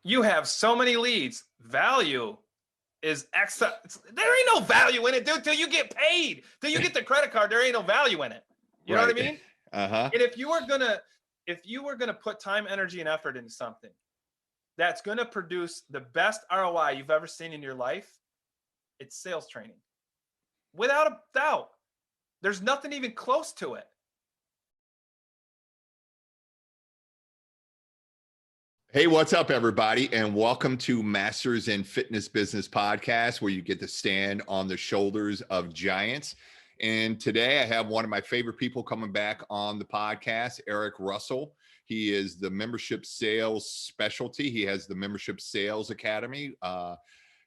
you have so many leads. Value is extra. There ain't no value in it, dude, till you get paid. Till you get the credit card, there ain't no value in it. You know what I mean? Uh-huh. And if you were gonna put time, energy, and effort into something that's gonna produce the best ROI you've ever seen in your life, it's sales training. Without a doubt. There's nothing even close to it. Hey, what's up, everybody? And welcome to Masters in Fitness Business Podcast, where you get to stand on the shoulders of giants. And today I have one of my favorite people coming back on the podcast, Erik Russell. He is the membership sales specialty. He has the Membership Sales Academy.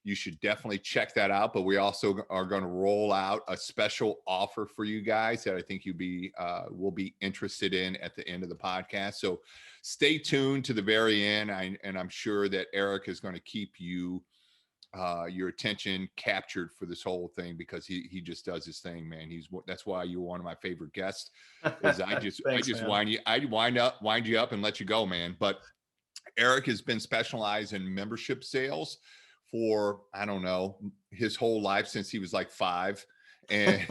You should definitely check that out. But we also are going to roll out a special offer for you guys that I think will be interested in at the end of the podcast. So stay tuned to the very end. And I'm sure that Erik is going to keep your attention captured for this whole thing, because he just does his thing, man. That's why you're one of my favorite guests. Is Thanks, wind you up and let you go, man. But Erik has been specialized in membership sales for, I don't know, his whole life, since he was like 5. And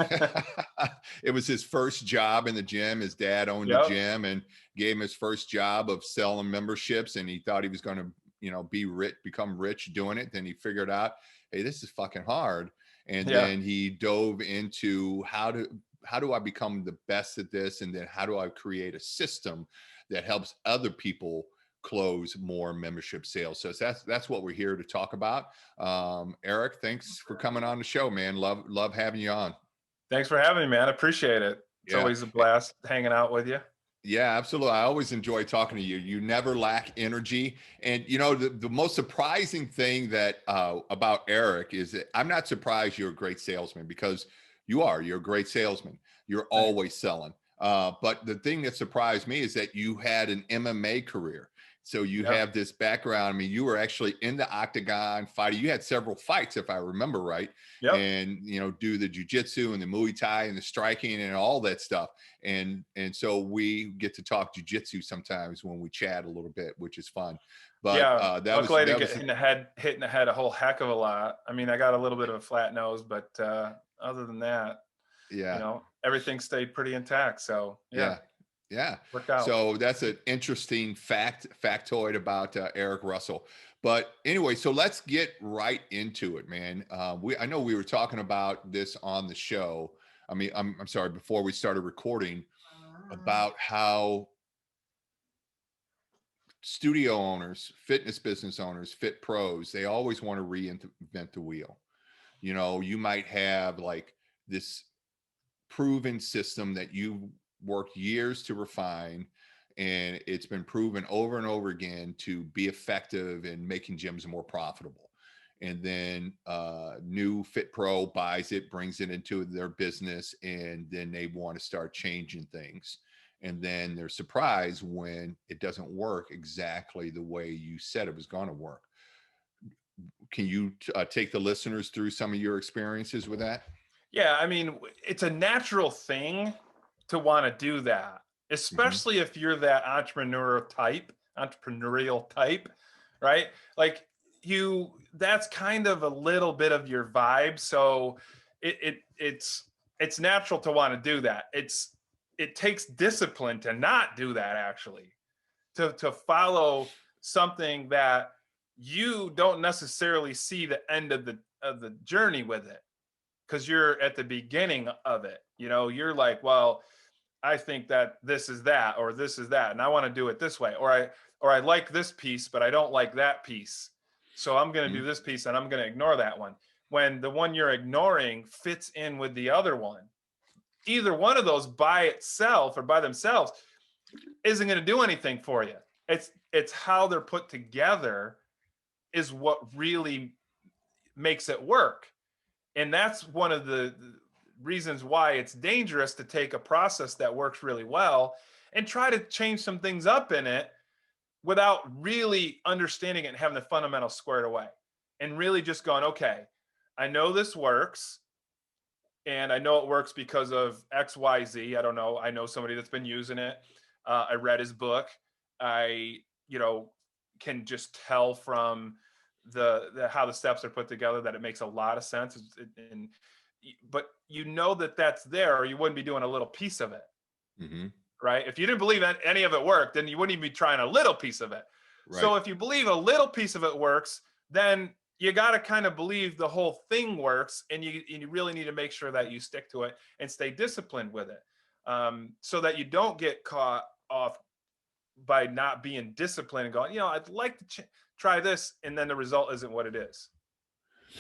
it was his first job in the gym. His dad owned the gym and gave him his first job of selling memberships. And he thought he was going to, become rich doing it. Then he figured out, hey, this is fucking hard. And then he dove into how do I become the best at this? And then how do I create a system that helps other people close more membership sales? So that's what we're here to talk about. Erik, thanks for coming on the show, man. Love having you on. Thanks for having me, man. I appreciate it. It's always a blast hanging out with you. Yeah, absolutely. I always enjoy talking to you. You never lack energy. And the most surprising thing that about Erik is that I'm not surprised you're a great salesman, because you're a great salesman. You're always selling. But the thing that surprised me is that you had an MMA career. So you have this background. I mean, you were actually in the octagon fighting. You had several fights, if I remember right. And, do the jiu-jitsu and the Muay Thai and the striking and all that stuff. And so we get to talk jiu-jitsu sometimes when we chat a little bit, which is fun. But luckily to get hit in the head a whole heck of a lot. I mean, I got a little bit of a flat nose, but other than that, everything stayed pretty intact. So yeah. Worked out. So that's an interesting factoid about Erik Russell. But anyway, so let's get right into it, man. I know we were talking about this on the show. I mean, I'm sorry, before we started recording, about how studio owners, fitness business owners, fit pros, they always want to reinvent the wheel. You might have like this proven system that you worked years to refine, and it's been proven over and over again to be effective in making gyms more profitable. And then new fit pro buys it, brings it into their business, and then they want to start changing things. And then they're surprised when it doesn't work exactly the way you said it was going to work. Can you take the listeners through some of your experiences with that? Yeah, I mean, it's a natural thing to want to do that, especially if you're that entrepreneurial type, right? Like that's kind of a little bit of your vibe. So it's natural to want to do that. It takes discipline to not do that, actually, to follow something that you don't necessarily see the end of the journey with it, because you're at the beginning of it. You're like, well, I think that this is that, or this is that, and I want to do it this way, or I like this piece, but I don't like that piece. So I'm going to do this piece and I'm going to ignore that one. When the one you're ignoring fits in with the other one, either one of those by itself or by themselves isn't going to do anything for you. It's how they're put together is what really makes it work. And that's one of the reasons why it's dangerous to take a process that works really well and try to change some things up in it without really understanding it and having the fundamentals squared away, and really just going, okay, I know this works, and I know it works because of X, Y, Z. I don't know. I know somebody that's been using it. I read his book. I, can just tell from the how the steps are put together that it makes a lot of sense. But you know that that's there, or you wouldn't be doing a little piece of it, Mm-hmm. right? If you didn't believe any of it worked, then you wouldn't even be trying a little piece of it. Right. So if you believe a little piece of it works, then you got to kind of believe the whole thing works, and you really need to make sure that you stick to it and stay disciplined with it, so that you don't get caught off by not being disciplined and going, I'd like to try this, and then the result isn't what it is,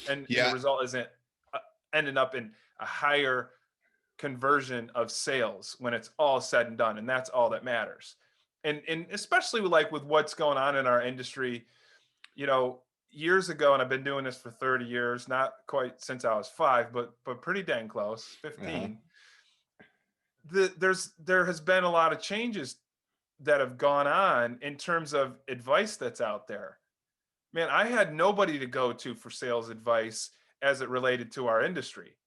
and the Yeah. result isn't ending up in a higher conversion of sales when it's all said and done, and that's all that matters. And especially with what's going on in our industry, years ago, and I've been doing this for 30 years, not quite since I was 5, but pretty dang close, 15. There has been a lot of changes that have gone on in terms of advice that's out there. Man, I had nobody to go to for sales advice as it related to our industry.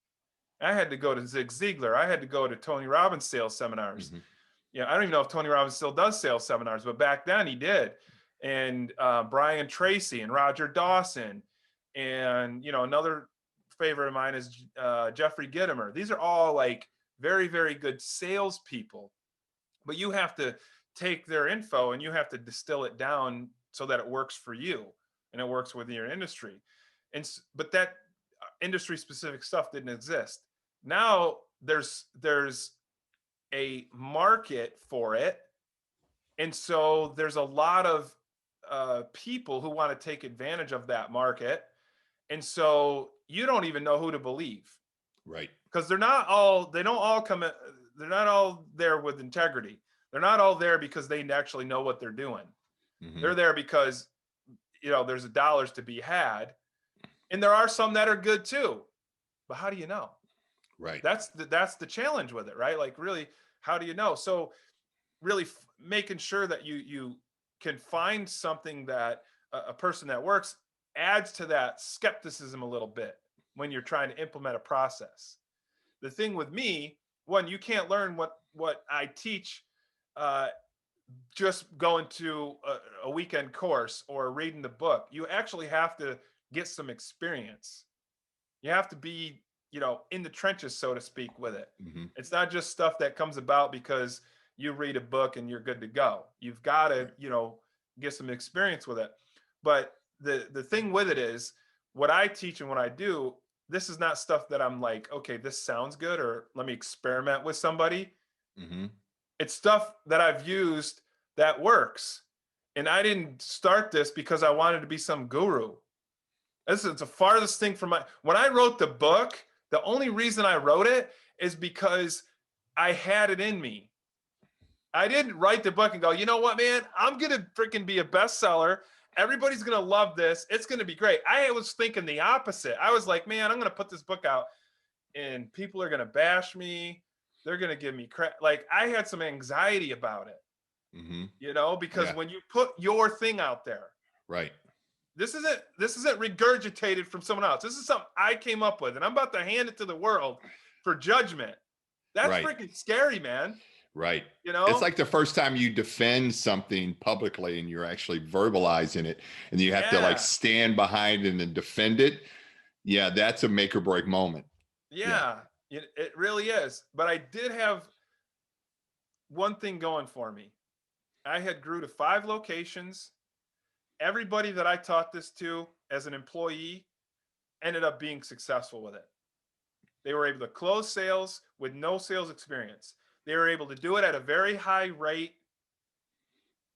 I had to go to Zig Ziglar. I had to go to Tony Robbins sales seminars. Mm-hmm. I don't even know if Tony Robbins still does sales seminars, but back then he did. And Brian Tracy and Roger Dawson. And, another favorite of mine is Jeffrey Gitomer. These are all like very, very good salespeople. But you have to take their info and you have to distill it down so that it works for you and it works within your industry. But that industry specific stuff didn't exist. Now there's a market for it. And so there's a lot of people who want to take advantage of that market. And so you don't even know who to believe. Right. Because they don't all they're not all there with integrity. They're not all there because they actually know what they're doing. Mm-hmm. They're there because, there's dollars to be had. And there are some that are good too. But how do you know? Right. That's the challenge with it, right? Like, really, how do you know? So really making sure that you can find something that a person that works adds to that skepticism a little bit when you're trying to implement a process. The thing with me, one, you can't learn what I teach just going to a weekend course or reading the book. You actually have to get some experience. You have to be, in the trenches, so to speak, with it. Mm-hmm. It's not just stuff that comes about because you read a book and you're good to go. You've got to, get some experience with it. But the thing with it is, what I teach and what I do, this is not stuff that I'm like, okay, this sounds good, or let me experiment with somebody. Mm-hmm. It's stuff that I've used that works. And I didn't start this because I wanted to be some guru. This is the farthest thing from when I wrote the book, the only reason I wrote it is because I had it in me. I didn't write the book and go, you know what, man, I'm going to freaking be a bestseller. Everybody's going to love this. It's going to be great. I was thinking the opposite. I was like, man, I'm going to put this book out and people are going to bash me. They're going to give me crap. Like, I had some anxiety about it, mm-hmm. Because when you put your thing out there, right. This isn't regurgitated from someone else. This is something I came up with, and I'm about to hand it to the world for judgment. That's right. Freaking scary, man. Right. It's like the first time you defend something publicly and you're actually verbalizing it, and you have to like stand behind it and defend it. Yeah, that's a make or break moment. Yeah, it really is. But I did have one thing going for me. I had grew to 5 locations. Everybody that I taught this to as an employee ended up being successful with it. They were able to close sales with no sales experience. They were able to do it at a very high rate,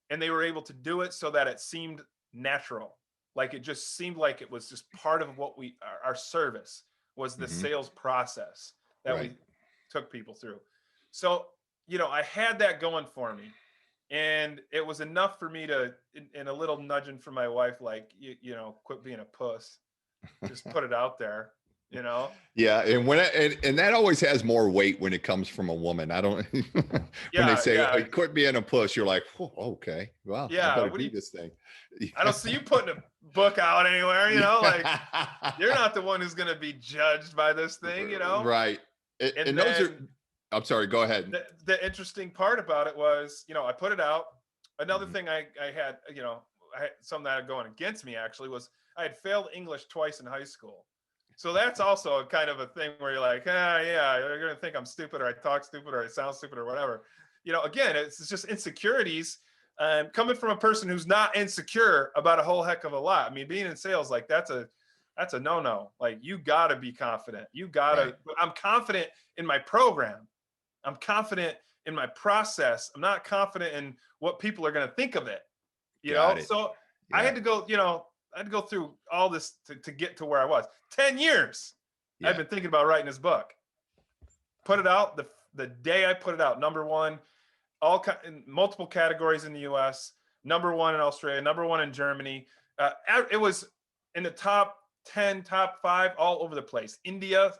and they were able to do it so that it seemed natural. Like, it just seemed like it was just part of what our service was, the sales process that we took people through. So, I had that going for me. And it was enough for me to, and a little nudging from my wife, like, quit being a puss, just put it out there, Yeah. And and that always has more weight when it comes from a woman. I don't, when they say, oh, quit being a puss, you're like, oh, okay, well, I better do this thing. I don't see you putting a book out anywhere, like, you're not the one who's going to be judged by this thing, Right. And those are, I'm sorry, go ahead. The interesting part about it was, I put it out. Another thing I had, something that had going against me actually was I had failed English twice in high school. So that's also a kind of a thing where you're like, yeah, you're going to think I'm stupid or I talk stupid or I sound stupid or whatever. Again, it's just insecurities coming from a person who's not insecure about a whole heck of a lot. I mean, being in sales, like that's a no-no. Like you got to be confident. You got to, Right. I'm confident in my program. I'm confident in my process. I'm not confident in what people are going to think of it. Got it. So Yeah. I had to go through all this to get to where I was. 10 years. Yeah. I've been thinking about writing this book. Put it out the day I put it out. Number one, in multiple categories in the US, number one in Australia, number one in Germany. It was in the top 10, top 5, all over the place. India,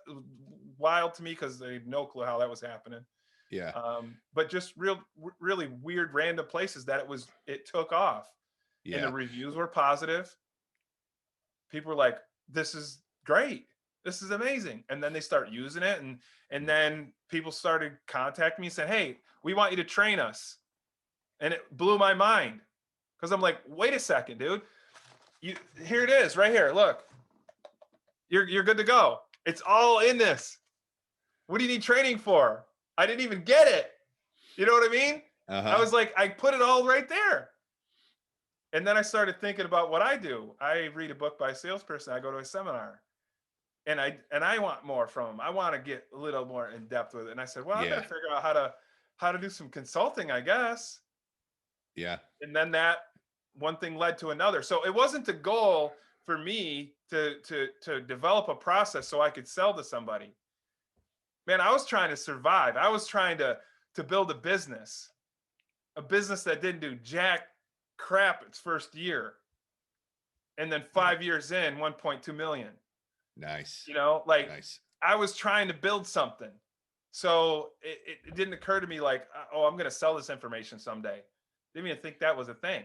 wild to me because they had no clue how that was happening. Yeah. But just really weird, random places that it took off. Yeah. And the reviews were positive. People were like, this is great. This is amazing. And then they start using it. And then people started contacting me and said, hey, we want you to train us. And it blew my mind because I'm like, wait a second, dude. Here it is right here. Look, you're good to go. It's all in this. What do you need training for? I didn't even get it. You know what I mean? I was like, I put it all right there. And then I started thinking about what I do. I read a book by a salesperson. I go to a seminar. And I want more from them. I want to get a little more in depth with it. And I said, well, I better figure out how to do some consulting, I guess. Yeah. And then that one thing led to another. So it wasn't the goal for me to develop a process so I could sell to somebody. Man, I was trying to survive. I was trying to build a business that didn't do jack crap its first year. And then 5 years in, 1.2 million. Nice. Nice. I was trying to build something. So it didn't occur to me like, oh, I'm going to sell this information someday. Didn't even think that was a thing.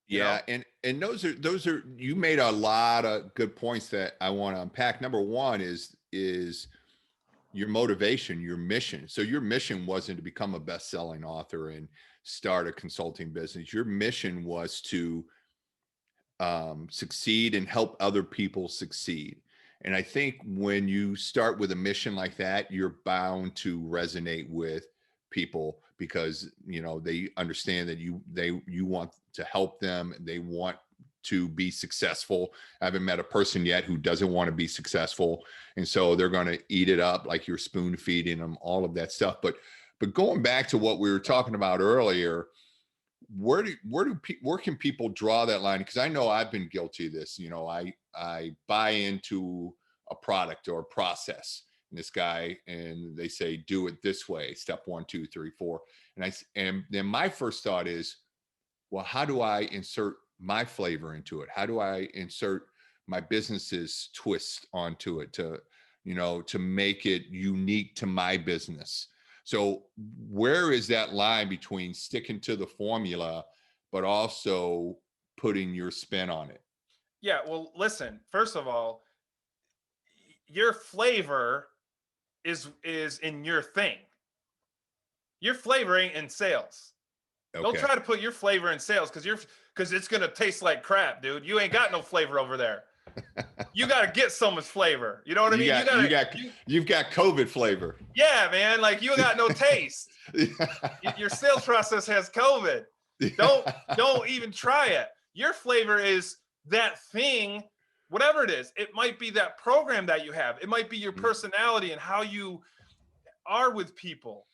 Yeah. And those are, you made a lot of good points that I want to unpack. Number one is your motivation, your mission. So your mission wasn't to become a best-selling author and start a consulting business. Your mission was to succeed and help other people succeed. And I think when you start with a mission like that, you're bound to resonate with people because, they understand that you want to help them. They want to be successful. I haven't met a person yet who doesn't want to be successful. And so they're going to eat it up like you're spoon feeding them, all of that stuff. But going back to what we were talking about earlier, where can people draw that line? Because I know I've been guilty of this. I buy into a product or a process, and this guy, and they say, do it this way, step 1, 2, 3, 4. And then my first thought is, well, how do I insert my flavor into it? How do I insert my business's twist onto it to make it unique to my business? So where is that line between sticking to the formula, but also putting your spin on it? Yeah. Well, listen, first of all, your flavor is in your thing. Your flavoring in sales. Okay. Don't try to put your flavor in sales because it's going to taste like crap, dude. You ain't got no flavor over there. You got to get someone's flavor. You know what I mean? You've got COVID flavor. Yeah, man. Like you got no taste. Your sales process has COVID. Don't even try it. Your flavor is that thing, whatever it is. It might be that program that you have. It might be your personality and how you are with people.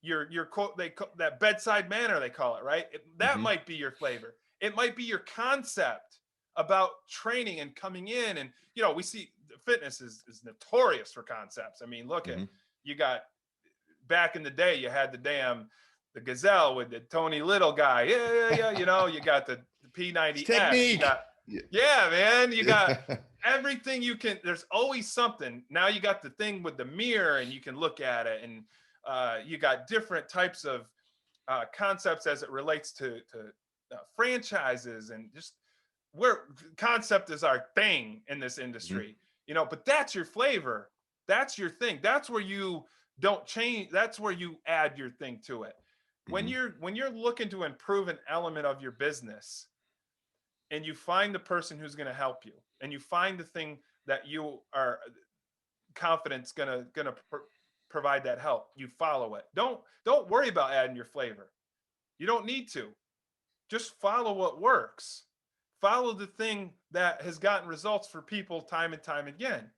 Your quote, that bedside manner, they call it, right? That might be your flavor. It might be your concept about training and coming in. And, we see fitness is notorious for concepts. I mean, look at, you got, back in the day, you had the Gazelle with the Tony Little guy. Yeah. You got the P90X. Technique. Yeah, man. You got everything you can. There's always something. Now you got the thing with the mirror and you can look at it. And you got different types of concepts as it relates to franchises and just where concept is our thing in this industry, but that's your flavor. That's your thing. That's where you don't change. That's where you add your thing to it. When you're looking to improve an element of your business and you find the person who's going to help you, and you find the thing that you are confident is going to provide that help. You follow it. Don't worry about adding your flavor. You don't need to. Just follow what works. Follow the thing that has gotten results for people time and time again.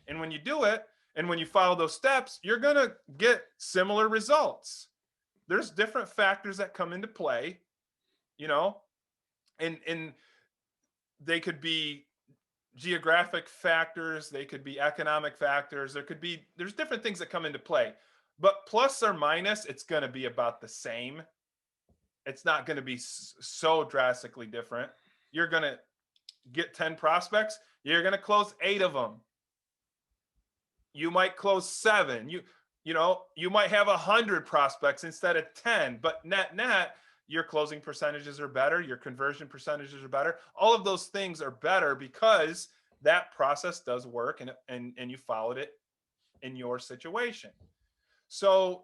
And when you do it, and when you follow those steps, you're going to get similar results. There's different factors that come into play, you know, and they could be geographic factors, they could be economic factors, there's different things that come into play. But plus or minus, it's going to be about the same. It's not going to be so drastically different. You're going to get 10 prospects, you're going to close 8 of them. You might close 7. You might have 100 prospects instead of 10, but net your closing percentages are better, your conversion percentages are better. All of those things are better because that process does work, and you followed it in your situation. So,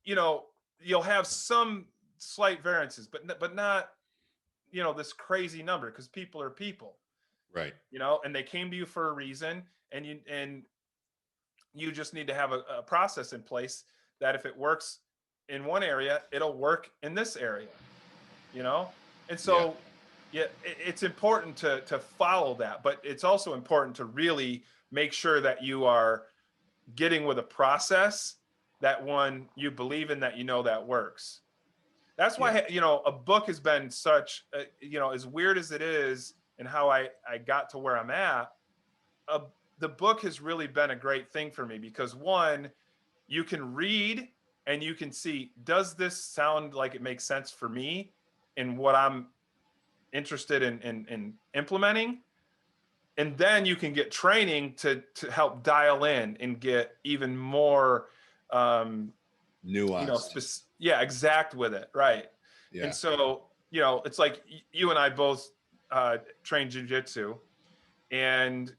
you'll have some slight variances, but not, this crazy number, because people are people, Right. and they came to you for a reason, and you just need to have a process in place that if it works in one area, it'll work in this area, And so, it's important to follow that, but it's also important to really make sure that you are getting with a process that one you believe in, that that works. That's why, a book has been such, as weird as it is, and how I got to where I'm at, the book has really been a great thing for me, because one, you can read and you can see, does this sound like it makes sense for me in what I'm interested in implementing? And then you can get training to help dial in and get even more nuanced. Exact with it. Right. Yeah. And so, it's like you and I both train jujitsu, and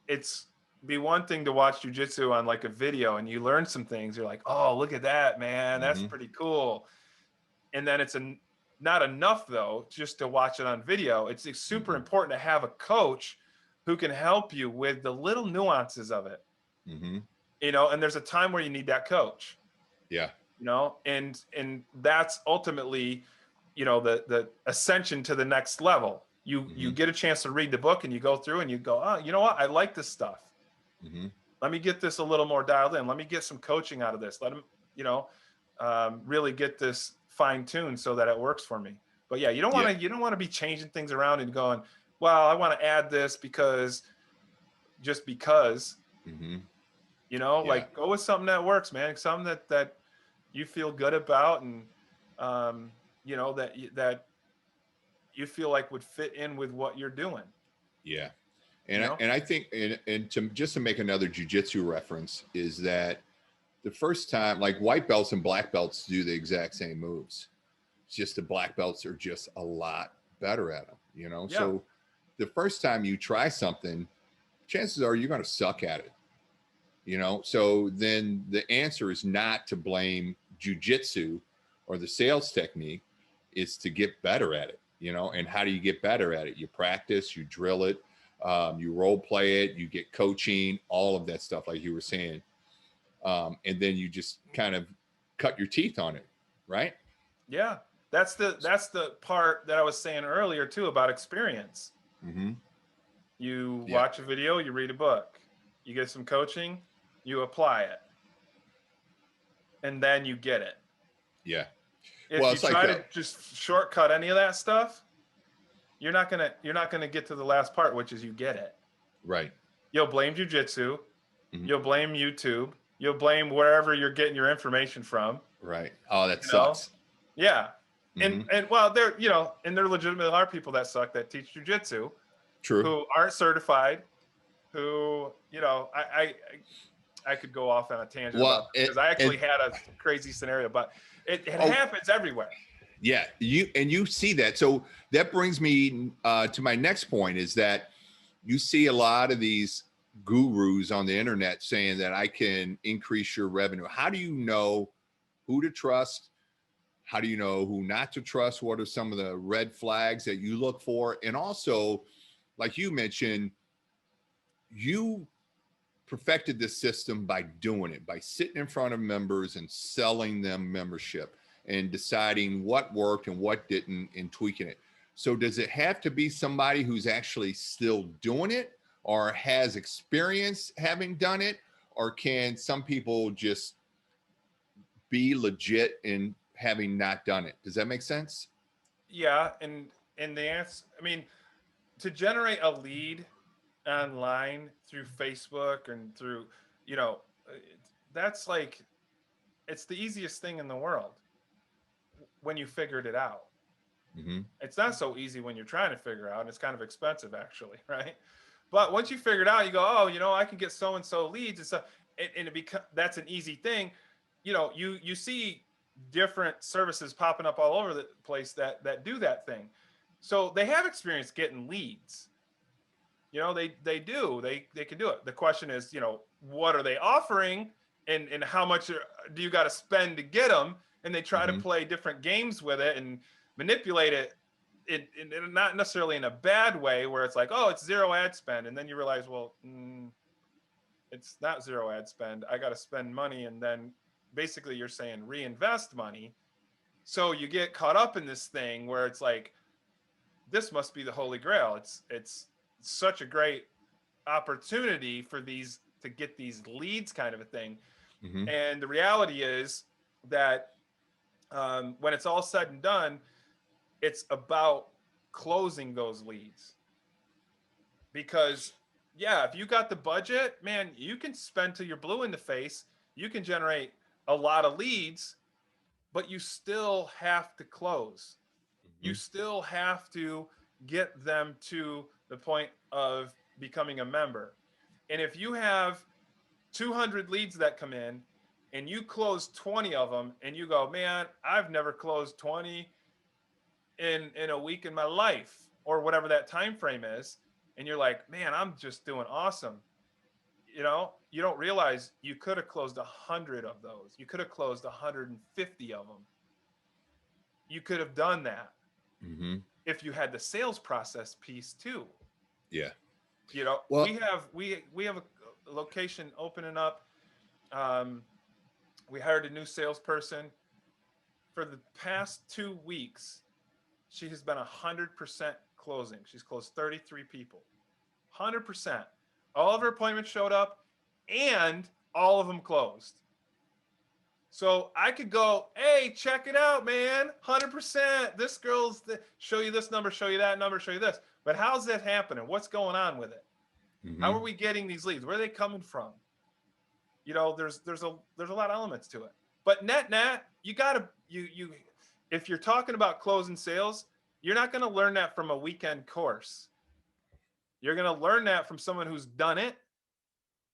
it's be one thing to watch jujitsu on like a video and you learn some things. You're like, oh, look at that, man. That's pretty cool. And then it's not enough though, just to watch it on video. It's super important to have a coach who can help you with the little nuances of it. And there's a time where you need that coach. Yeah. And that's ultimately, the ascension to the next level. You get a chance to read the book and you go through and you go, oh, you know what? I like this stuff. Let me get this a little more dialed in. Let me get some coaching out of this. Let them, really get this fine tuned so that it works for me. But yeah, you don't want to be changing things around and going, well, I want to add this just because, like go with something that works, man. Something that you feel good about, and that you feel like would fit in with what you're doing. Yeah. And I think, and to make another jujitsu reference, is that the first time, like white belts and black belts do the exact same moves. It's just the black belts are just a lot better at them, Yeah. So the first time you try something, chances are you're going to suck at it, So then the answer is not to blame jujitsu or the sales technique, is to get better at it, And how do you get better at it? You practice, you drill it. You role play it, you get coaching, all of that stuff, like you were saying. And then you just kind of cut your teeth on it. Right. Yeah. That's the part that I was saying earlier too, about experience. You watch a video, you read a book, you get some coaching, you apply it, and then you get it. Yeah. If you try to just shortcut any of that stuff, you're not gonna get to the last part, which is you get it. Right. You'll blame jujitsu. You'll blame YouTube. You'll blame wherever you're getting your information from. Right. Oh, that sucks. Yeah. And well, there legitimately are people that suck that teach jujitsu. True. Who aren't certified. Who I could go off on a tangent about, because I actually had a crazy scenario, but it happens everywhere. Yeah, you see that. So that brings me to my next point, is that you see a lot of these gurus on the internet saying that I can increase your revenue. How do you know who to trust? How do you know who not to trust? What are some of the red flags that you look for? And also, like you mentioned, you perfected this system by doing it, by sitting in front of members and selling them membership and deciding what worked and what didn't and tweaking it. So does it have to be somebody who's actually still doing it or has experience having done it? Or can some people just be legit in having not done it? Does that make sense? Yeah, and the answer, I mean, to generate a lead online through Facebook and through, you know, that's like it's the easiest thing in the world when you figured it out. Mm-hmm. It's not so easy when you're trying to figure out, and it's kind of expensive actually, right? But once you figure it out, you go, oh, I can get so and so leads and stuff, and it becomes that's an easy thing. You see different services popping up all over the place that do that thing, so they have experience getting leads. They do they can do it. The question is, what are they offering, and how much do you got to spend to get them? And they try to Mm-hmm. play different games with it and manipulate it not necessarily in a bad way where it's like, oh, it's zero ad spend, and then you realize, well, it's not zero ad spend. I got to spend money, and then basically you're saying reinvest money. So you get caught up in this thing where it's like, this must be the holy grail. It's such a great opportunity for these to get these leads, kind of a thing. Mm-hmm. And the reality is that when it's all said and done, it's about closing those leads. Because yeah, if you got the budget, man, you can spend till you're blue in the face. You can generate a lot of leads, but you still have to close. You still have to get them to the point of becoming a member. And if you have 200 leads that come in and you close 20 of them and you go, man, I've never closed 20 in a week in my life, or whatever that time frame is, and you're like, man, I'm just doing awesome. You don't realize you could have closed 100 of those. You could have closed 150 of them. You could have done that. Mm-hmm. If you had the sales process piece too. Yeah. Well, we have a location opening up. We hired a new salesperson. For the past 2 weeks, she has been 100% closing. She's closed 33 people. 100%. All of her appointments showed up, and all of them closed. So I could go, hey, check it out, man. 100%. This girl's show you this number, show you that number, show you this. But how's that happening? What's going on with it? Mm-hmm. How are we getting these leads? Where are they coming from? There's a lot of elements to it. But net, you gotta if you're talking about closing sales, you're not gonna learn that from a weekend course. You're gonna learn that from someone who's done it.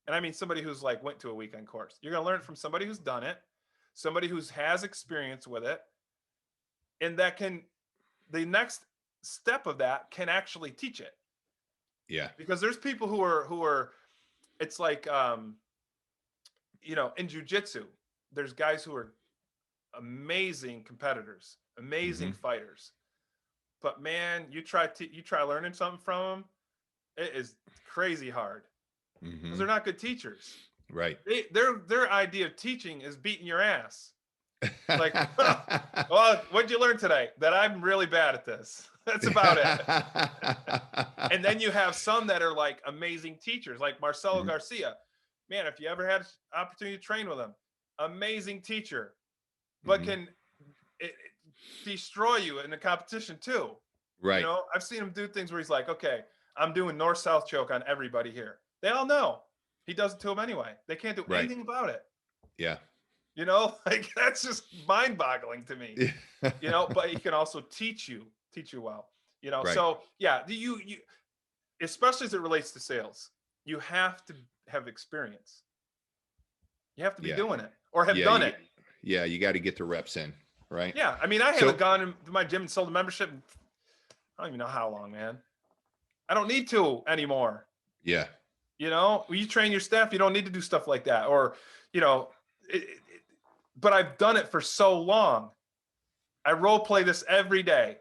And I mean somebody who's like went to a weekend course. You're gonna learn it from somebody who's done it, somebody who's has experience with it, and the next step of that can actually teach it. Yeah. Because there's people who are it's like in jiu-jitsu, there's guys who are amazing competitors, amazing fighters. But man, you try learning something from them, it is crazy hard. Because they're not good teachers. Right. Their idea of teaching is beating your ass. Like, well, what'd you learn today? That I'm really bad at this. That's about it. And then you have some that are like amazing teachers, like Marcelo Garcia. Man, if you ever had an opportunity to train with him, amazing teacher, but can destroy you in the competition too. Right. I've seen him do things where he's like, okay, I'm doing north-south choke on everybody here. They all know he does it to them anyway. They can't do anything about it. Yeah. Like that's just mind-boggling to me. But he can also teach you well. Right. So yeah, you especially as it relates to sales, you have to have experience. You have to be doing it or have done it. Yeah, you got to get the reps in, right? Yeah, I mean, I haven't gone to my gym and sold a membership. I don't even know how long, man. I don't need to anymore. Yeah. When you train your staff, you don't need to do stuff like that. Or, but I've done it for so long. I role play this every day.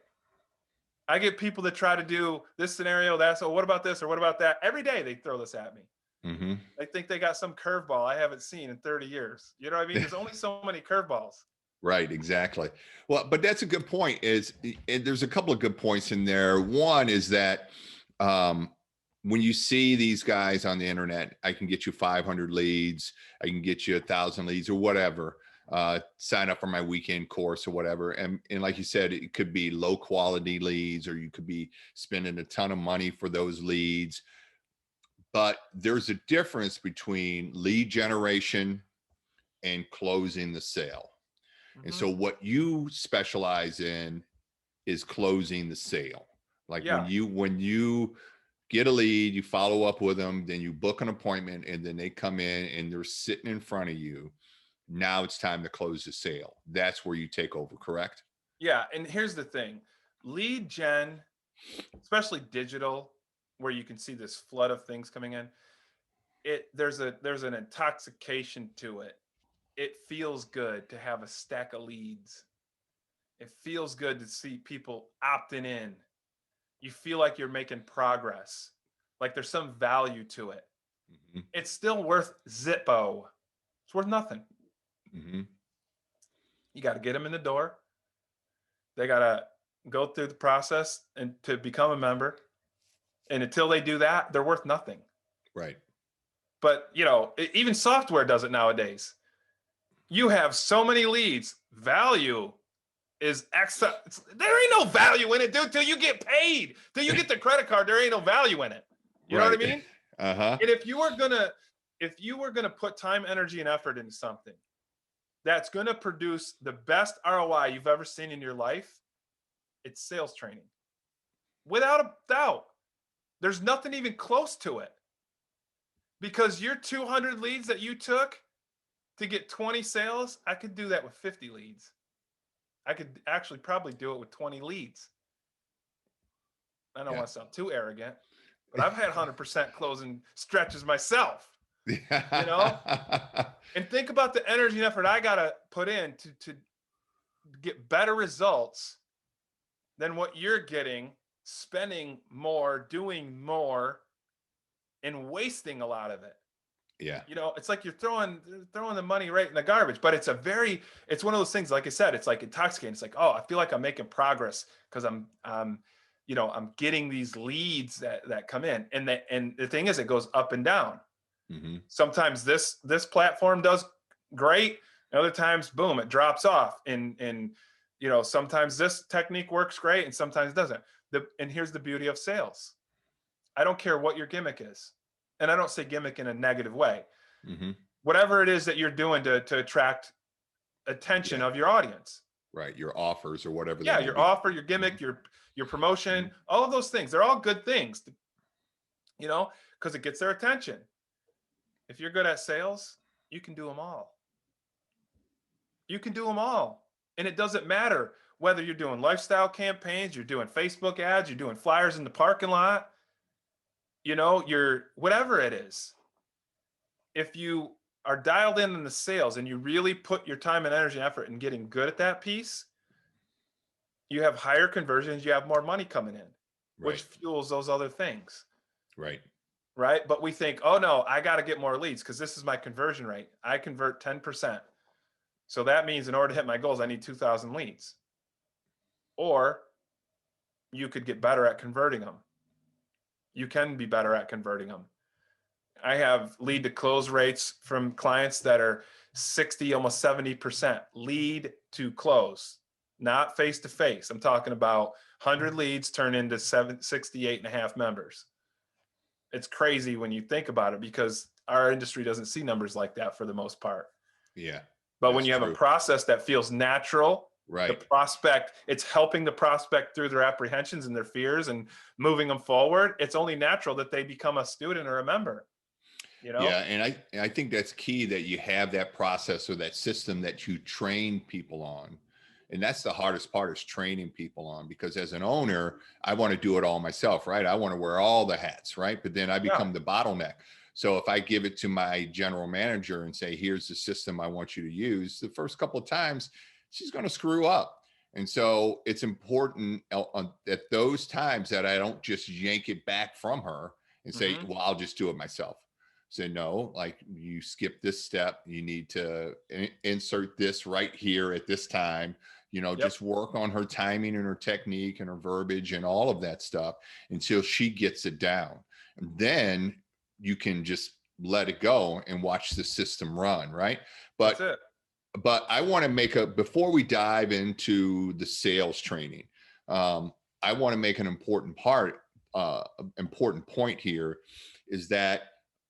I get people that try to do this scenario, that. So what about this or what about that? Every day they throw this at me. Mm-hmm. They think they got some curveball I haven't seen in 30 years. You know what I mean? There's only so many curveballs. Right, exactly. Well, but that's a good point. And there's a couple of good points in there. One is that um, when you see these guys on the internet, I can get you 500 leads, I can get you 1,000 leads or whatever. Sign up for my weekend course or whatever. And like you said, it could be low quality leads, or you could be spending a ton of money for those leads. But there's a difference between lead generation and closing the sale. And Mm-hmm. so what you specialize in is closing the sale. Like Yeah. when you get a lead, you follow up with them, then you book an appointment, and then they come in and they're sitting in front of you. Now it's time to close the sale. That's where you take over, correct? Yeah. And here's the thing, lead gen, especially digital, where you can see this flood of things coming in, there's an intoxication to it. It feels good to have a stack of leads. It feels good to see people opting in. You feel like you're making progress, like there's some value to it. Mm-hmm. It's still worth Zippo. It's worth nothing. Mm-hmm. You got to get them in the door. They got to go through the process and to become a member. And until they do that, they're worth nothing. Right. But, even software does it nowadays. You have so many leads. Value is extra. There ain't no value in it, dude, till you get paid. Till you get the credit card, there ain't no value in it. You know what I mean? Uh-huh. And if you were gonna put time, energy, and effort into something that's gonna produce the best ROI you've ever seen in your life, it's sales training. Without a doubt. There's nothing even close to it. Because your 200 leads that you took to get 20 sales, I could do that with 50 leads. I could actually probably do it with 20 leads. I don't want to sound too arrogant, but I've had 100% closing stretches myself, you know? And think about the energy and effort I got to put in to get better results than what you're getting, spending more, doing more, and wasting a lot of it. Yeah. It's like you're throwing the money right in the garbage, but it's one of those things, like I said, it's like intoxicating. It's like, oh, I feel like I'm making progress because I'm getting these leads that come in. And the thing is, it goes up and down. Mm-hmm. Sometimes this platform does great. And other times, boom, it drops off. And sometimes this technique works great and sometimes it doesn't. And here's the beauty of sales. I don't care what your gimmick is. And I don't say gimmick in a negative way. Mm-hmm. Whatever it is that you're doing to attract attention of your audience. Right. Your offers or whatever. Yeah, your offer, your gimmick, mm-hmm. your promotion, all of those things. They're all good things, because it gets their attention. If you're good at sales, you can do them all. You can do them all. And it doesn't matter whether you're doing lifestyle campaigns, you're doing Facebook ads, you're doing flyers in the parking lot, you're whatever it is. If you are dialed in the sales and you really put your time and energy and effort in getting good at that piece, you have higher conversions, you have more money coming in, which fuels those other things. Right. Right. But we think, oh no, I got to get more leads because this is my conversion rate. I convert 10%. So that means in order to hit my goals, I need 2,000 leads. Or you could get better at converting them. You can be better at converting them. I have lead to close rates from clients that are 60, almost 70% lead to close, not face to face. I'm talking about 100 leads turn into 68 and a half members. It's crazy when you think about it because our industry doesn't see numbers like that for the most part. Yeah. But when you have a process that feels natural, right, the prospect, it's helping the prospect through their apprehensions and their fears and moving them forward. It's only natural that they become a student or a member. Yeah, and I think that's key, that you have that process or that system that you train people on. And that's the hardest part, is training people on, because as an owner, I want to do it all myself, right? I want to wear all the hats, right? But then I become the bottleneck. So if I give it to my general manager and say, here's the system I want you to use, the first couple of times, she's going to screw up. And so it's important at those times that I don't just yank it back from her and say, Mm-hmm. well, I'll just do it myself. Say, no, like you skip this step. You need to insert this right here at this time. Yep. Just work on her timing and her technique and her verbiage and all of that stuff until she gets it down. And then you can just let it go and watch the system run, right? That's But it. I want to before we dive into the sales training, I want to make an important point here is that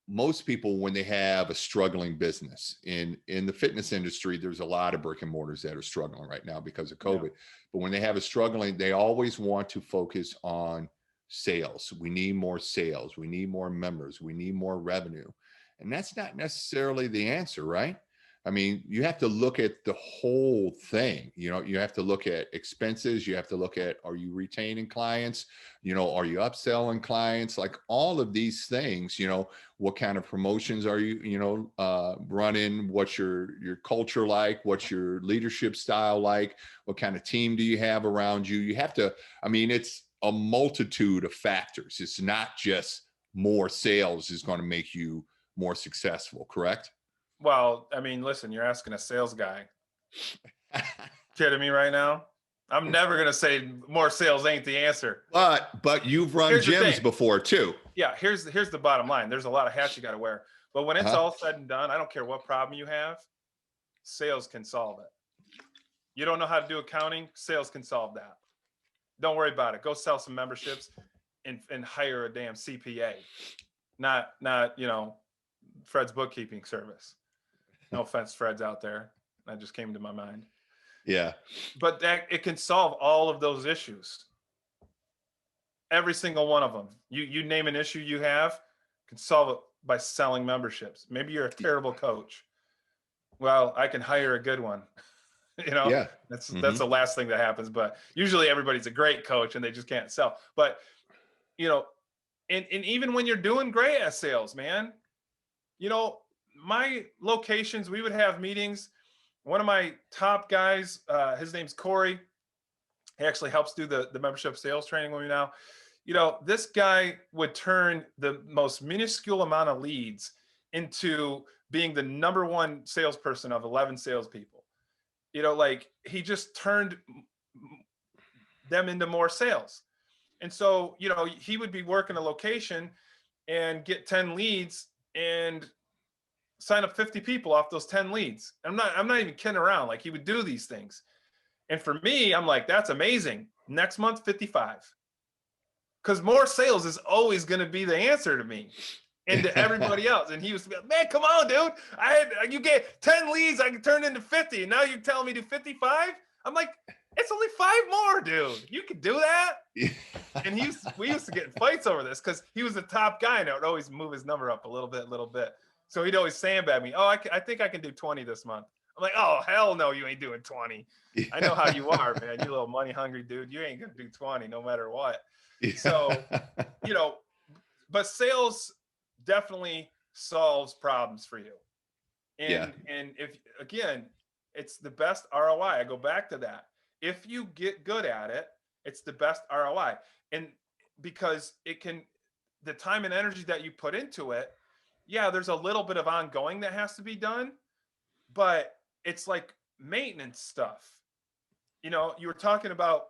most people, when they have a struggling business in the fitness industry, there's a lot of brick and mortars that are struggling right now because of Yeah. COVID. But when they have a struggling, they always want to focus on sales. We need more sales. We need more members. We need more revenue. And that's not necessarily the answer, right? I mean, you have to look at the whole thing. You have to look at expenses. You have to look at, are you retaining clients? Are you upselling clients? Like all of these things, what kind of promotions are you, running? What's your culture like? What's your leadership style like? What kind of team do you have around you? You have to, I mean, it's a multitude of factors. It's not just more sales is going to make you more successful, correct? Well, I mean, listen, you're asking a sales guy. Kidding me right now? I'm never gonna say more sales ain't the answer. But you've run Here's the gyms thing. before too. Yeah, here's the bottom line. There's a lot of hats you got to wear, but when it's Uh-huh. all said and done, I don't care what problem you have, sales can solve it. You don't know how to do accounting, sales can solve that. Don't worry about it. Go sell some memberships and hire a damn CPA, not Fred's bookkeeping service. No offense, Fred's out there. That just came to my mind. Yeah. But that it can solve all of those issues. Every single one of them. You name an issue you have, can solve it by selling memberships. Maybe you're a terrible coach. Well, I can hire a good one. Yeah. That's Mm-hmm. the last thing that happens. But usually everybody's a great coach and they just can't sell. But and even when you're doing great at sales, man, my locations, we would have meetings. One of my top guys, his name's Corey. He actually helps do the membership sales training with me now. This guy would turn the most minuscule amount of leads into being the number one salesperson of 11 salespeople. Like he just turned them into more sales. And so, he would be working a location and get 10 leads and sign up 50 people off those 10 leads. I'm not even kidding around. Like he would do these things. And for me, I'm like, that's amazing. Next month, 55. Because more sales is always going to be the answer to me and to everybody else. And he was, man, come on, dude. You get 10 leads, I can turn into 50. And now you're telling me to 55? I'm like, it's only 5 more, dude. You could do that. And we used to get in fights over this because he was the top guy and I would always move his number up a little bit. So he'd always sandbag me. Oh, I think I can do 20 this month. I'm like, oh, hell no, you ain't doing 20. I know how you are, man. You little money hungry dude. You ain't going to do 20 no matter what. So, but sales definitely solves problems for you. And if, again, it's the best ROI. I go back to that. If you get good at it, it's the best ROI. And because the time and energy that you put into it, yeah, there's a little bit of ongoing that has to be done, but it's like maintenance stuff. You were talking about,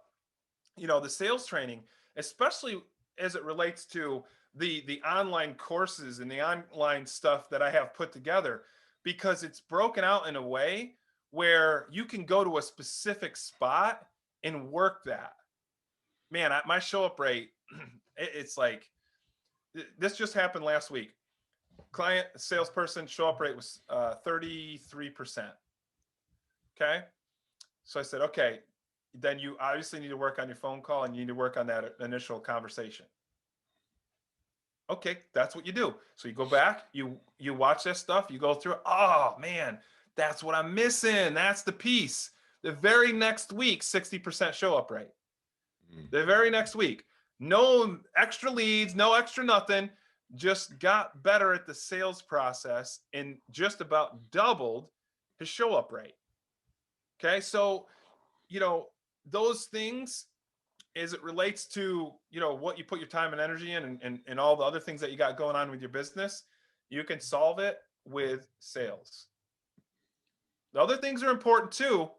the sales training, especially as it relates to the online courses and the online stuff that I have put together, because it's broken out in a way where you can go to a specific spot and work that. Man, my show up rate, it's like, this just happened last week. Client salesperson show up rate was 33%. Okay. So I said, okay, then you obviously need to work on your phone call and you need to work on that initial conversation. Okay, that's what you do. So you go back, you watch that stuff, you go through, oh man, that's what I'm missing. That's the piece. The very next week, 60% show up rate. The very next week, no extra leads, no extra nothing, just got better at the sales process and just about doubled his show up rate. Okay, so those things, as it relates to, what you put your time and energy in, and all the other things that you got going on with your business, you can solve it with sales. The other things are important too.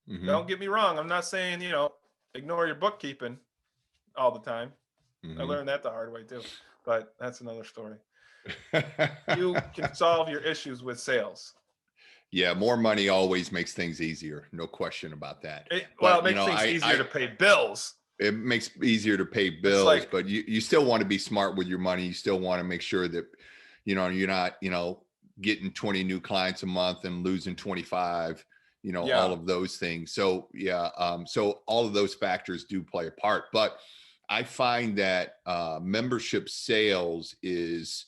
Mm-hmm. Don't get me wrong. I'm not saying, ignore your bookkeeping all the time. I Mm-hmm. learned that the hard way too, but that's another story. You can solve your issues with sales. Yeah, more money always makes things easier. No question about that. It But makes things easier I to pay bills. it makes it easier to pay It's bills, like, but you still want to be smart with your money. You still want to make sure that, you're not, getting 20 new clients a month and losing 25, all yeah, of those things. So yeah, so all of those factors do play a part. But I find that membership sales is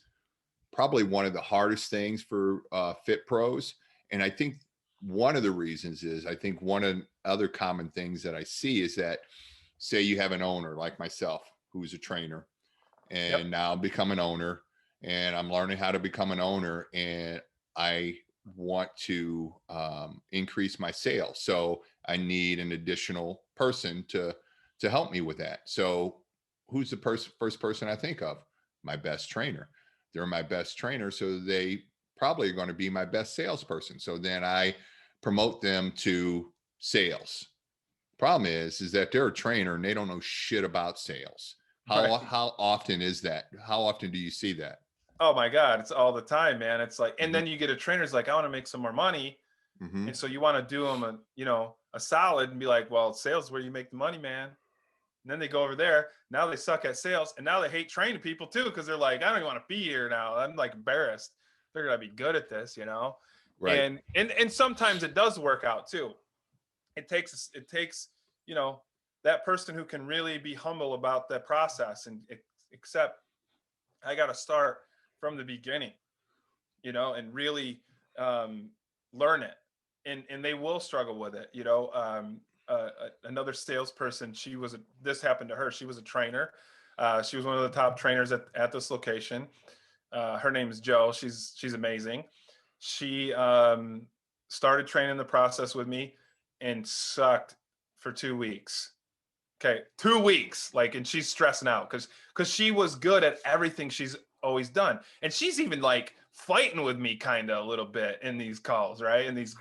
probably one of the hardest things for fit pros. And I think one of the reasons is, I think one of the other common things that I see is that, say you have an owner like myself who's a trainer, yep, and now become an owner, and I'm learning how to become an owner, and I want to increase my sales. So I need an additional person to help me with that. So who's the first person I think of? My best trainer. They're my best trainer, so they probably are going to be my best salesperson. So then I promote them to sales. Problem is that they're a trainer and they don't know shit about sales. right. How often is that? How often do you see that? Oh my God, it's all the time, man. It's like, and Mm-hmm. then you get a trainer's like, I want to make some more money. Mm-hmm. And so you want to do them a solid and be like, well, sales is where you make the money, man. And then they go over there. Now they suck at sales, and now they hate training people too, because they're like, I don't even want to be here now. I'm like embarrassed. They're gonna be good at this. Right. And sometimes it does work out too. It takes you know that person who can really be humble about the process and accept, I got to start from the beginning, and really um, learn it. And they will struggle with it. Another salesperson, this happened to her. She was a trainer. She was one of the top trainers at this location. Her name is Joe. She's amazing. She started training the process with me and sucked for 2 weeks. Okay, 2 weeks. And she's stressing out because she was good at everything she's always done, and she's even like fighting with me kind of a little bit in these calls, right? In these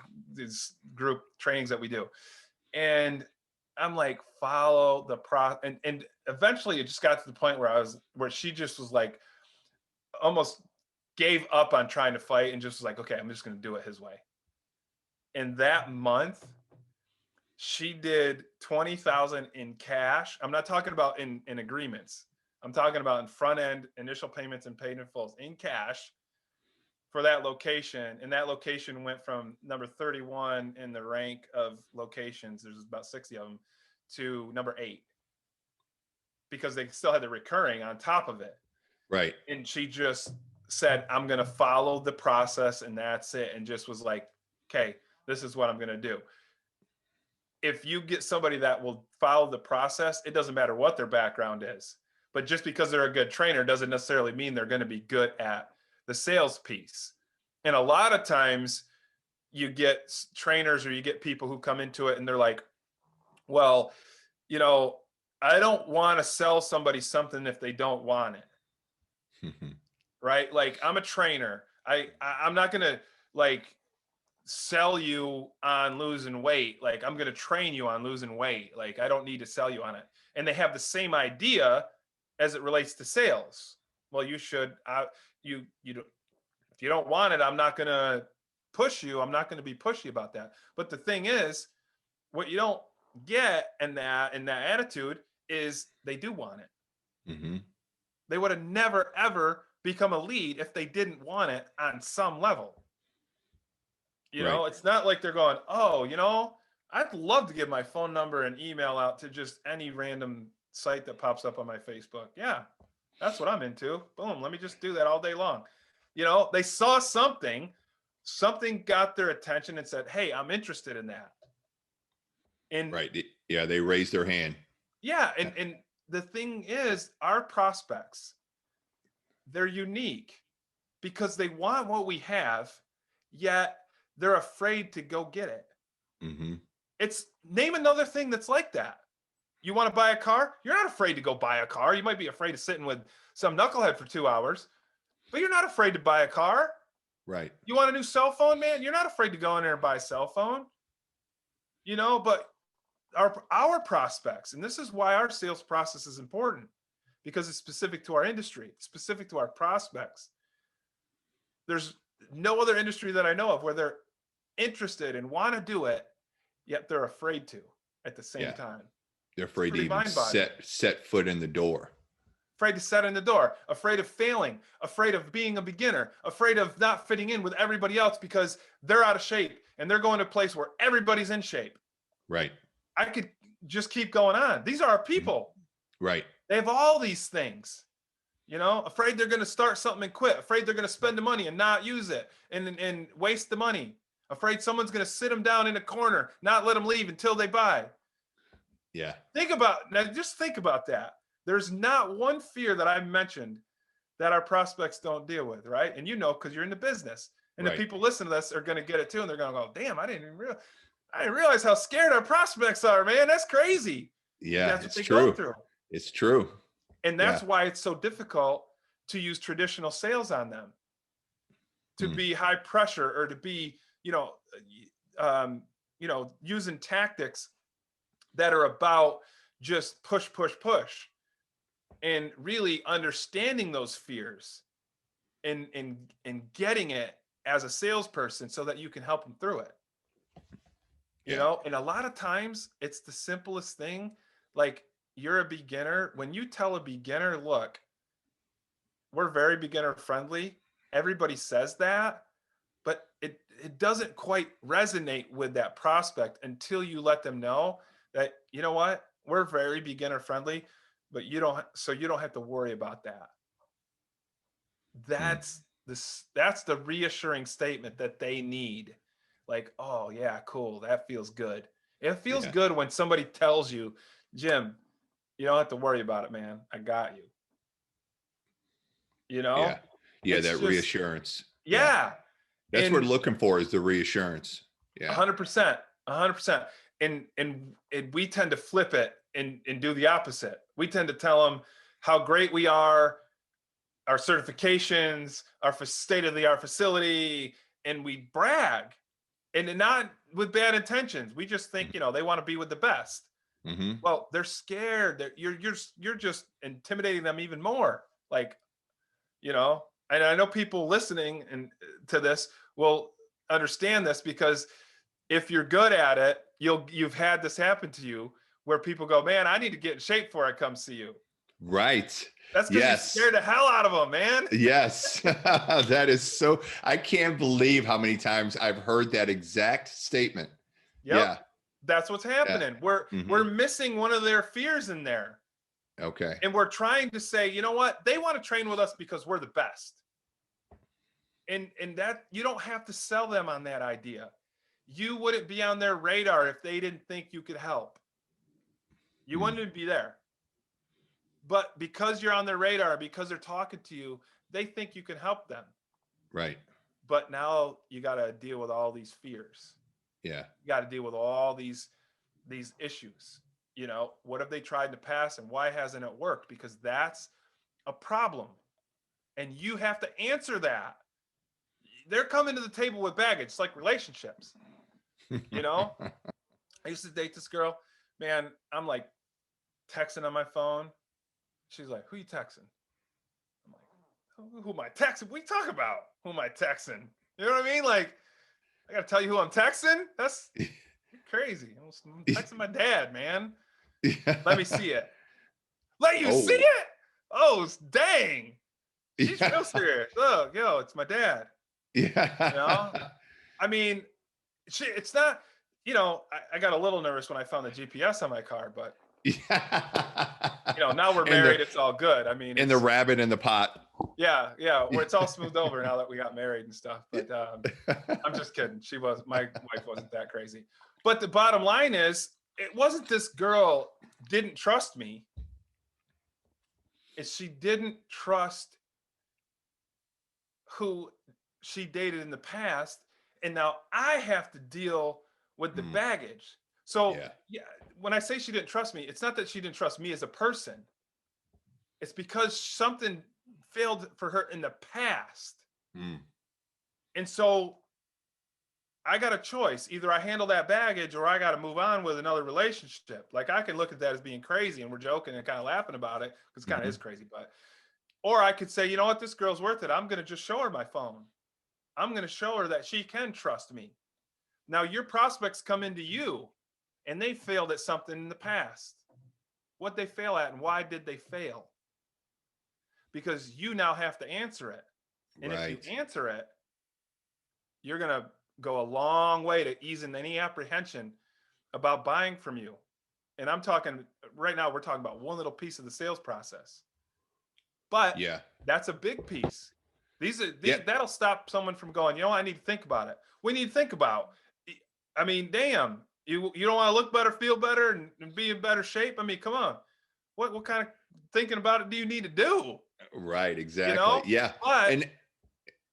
group trainings that we do, and I'm like, follow the and eventually it just got to the point where she just was like, almost gave up on trying to fight and just was like, okay, I'm just going to do it his way. And that month, she did 20,000 in cash. I'm not talking about in agreements. I'm talking about in front end initial payments and paid in fulls in cash for that location. And that location went from number 31 in the rank of locations, there's about 60 of them, to number 8, because they still had the recurring on top of it. Right. And she just said, I'm going to follow the process and that's it. And just was like, okay, this is what I'm going to do. If you get somebody that will follow the process, it doesn't matter what their background is. But just because they're a good trainer doesn't necessarily mean they're going to be good at the sales piece. And a lot of times you get trainers or you get people who come into it and they're like, well, I don't want to sell somebody something if they don't want it. Right? Like, I'm a trainer. I'm not going to like sell you on losing weight. Like, I'm going to train you on losing weight. Like, I don't need to sell you on it. And they have the same idea as it relates to sales. Well, you should, you don't, if you don't want it, I'm not going to push you. I'm not going to be pushy about that. But the thing is, what you don't get in that attitude is they do want it. Mm-hmm. They would have never, ever become a lead if they didn't want it on some level. Right. It's not like they're going, oh, I'd love to give my phone number and email out to just any random site that pops up on my Facebook. Yeah, that's what I'm into. Boom, let me just do that all day long. They saw something got their attention and said, hey, I'm interested in that. And Right. Yeah, they raised their hand. yeah, and the thing is, our prospects, they're unique because they want what we have, yet they're afraid to go get it. Mm-hmm. It's name another thing that's like that. You want to buy a car? You're not afraid to go buy a car. You might be afraid of sitting with some knucklehead for 2 hours, but you're not afraid to buy a car. Right. You want a new cell phone, man? You're not afraid to go in there and buy a cell phone. But our prospects, and this is why our sales process is important, because it's specific to our industry, specific to our prospects. There's no other industry that I know of where they're interested and want to do it, yet they're afraid to at the same time. They're afraid to even mind-boggling. set foot in the door. Afraid to set in the door, afraid of failing, afraid of being a beginner, afraid of not fitting in with everybody else because they're out of shape and they're going to a place where everybody's in shape. Right. I could just keep going on. These are our people. Right. They have all these things, afraid they're going to start something and quit, afraid they're going to spend the money and not use it and waste the money, afraid someone's going to sit them down in a corner, not let them leave until they buy. Yeah. Just think about that. There's not one fear that I mentioned that our prospects don't deal with, right? And because you're in the business, and Right. the people listening to this are going to get it too, and they're going to go, "Damn, I didn't realize how scared our prospects are, man. That's crazy." Yeah, That's what it's they true. go through. It's true. And that's why it's so difficult to use traditional sales on them, to be high pressure or to be, using tactics that are about just push, push, push, and really understanding those fears and getting it as a salesperson so that you can help them through it. And a lot of times it's the simplest thing. Like, you're a beginner. When you tell a beginner, look, we're very beginner friendly, everybody says that, but it doesn't quite resonate with that prospect until you let them know that, you know what, we're very beginner friendly, but you don't have to worry about that. That's the reassuring statement that they need. Like, oh yeah, cool, that feels good. It feels good when somebody tells you, Jim, you don't have to worry about it, man. I got you. Yeah. It's That just, reassurance. yeah. That's what we're looking for, is the reassurance. Yeah. 100%. 100%. And we tend to flip it and do the opposite. We tend to tell them how great we are, our certifications, our state-of-the-art facility, and we brag, and not with bad intentions. We just think, they want to be with the best. Mm-hmm. Well, they're scared. You're just intimidating them even more. Like, and I know people listening to this will understand this, because if you're good at it, you've had this happen to you where people go, man, I need to get in shape before I come see you. Right. That's because you scared the hell out of them, man. Yes. That is so, I can't believe how many times I've heard that exact statement. Yep. Yeah. That's what's happening. We're missing one of their fears in there. Okay. And we're trying to say, you know what? They want to train with us because we're the best. And that, you don't have to sell them on that idea. You wouldn't be on their radar if they didn't think you could help. You wouldn't be there. But because you're on their radar, because they're talking to you, they think you can help them. Right. But now you got to deal with all these fears. Yeah. You got to deal with all these issues. What have they tried in the past and why hasn't it worked? Because that's a problem. And you have to answer that. They're coming to the table with baggage. It's like relationships. I used to date this girl, man. I'm like texting on my phone. She's like, who you texting? I'm like, who am I texting? What are you talking about? Who am I texting? You know what I mean? Like, I got to tell you who I'm texting? That's crazy. I'm texting my dad, man. Let me see it. Let you see it? Oh, dang. She's real serious. Oh, it's my dad. Yeah. I mean, it's not, I got a little nervous when I found the GPS on my car, but now we're married. It's all good. I mean, and the rabbit in the pot. Yeah. Where it's all smoothed over now that we got married and stuff. But I'm just kidding. My wife wasn't that crazy. But the bottom line is, it wasn't this girl didn't trust me. It's she didn't trust who she dated in the past. And now I have to deal with the baggage. So Yeah. yeah, when I say she didn't trust me, it's not that she didn't trust me as a person. It's because something failed for her in the past. Mm. And so I got a choice. Either I handle that baggage or I got to move on with another relationship. Like I can look at that as being crazy and we're joking and kind of laughing about it because it kind of Hmm. is crazy. But, or I could say, you know what, this girl's worth it. I'm going to just show her my phone. I'm going to show her that she can trust me. Now, your prospects come into you and they failed at something in the past. What they fail at and why did they fail? Because you now have to answer it. And if you Right. answer it, you're going to go a long way to easing any apprehension about buying from you. And I'm talking right now, we're talking about one little piece of the sales process, but Yeah. that's a big piece. Yep. That'll stop someone from going, you know, I need to think about it. We need to think about, I mean, damn, you don't want to look better, feel better, and be in better shape. I mean, come on. What kind of thinking about it do you need to do? Right. You Exactly. know, Yeah. but And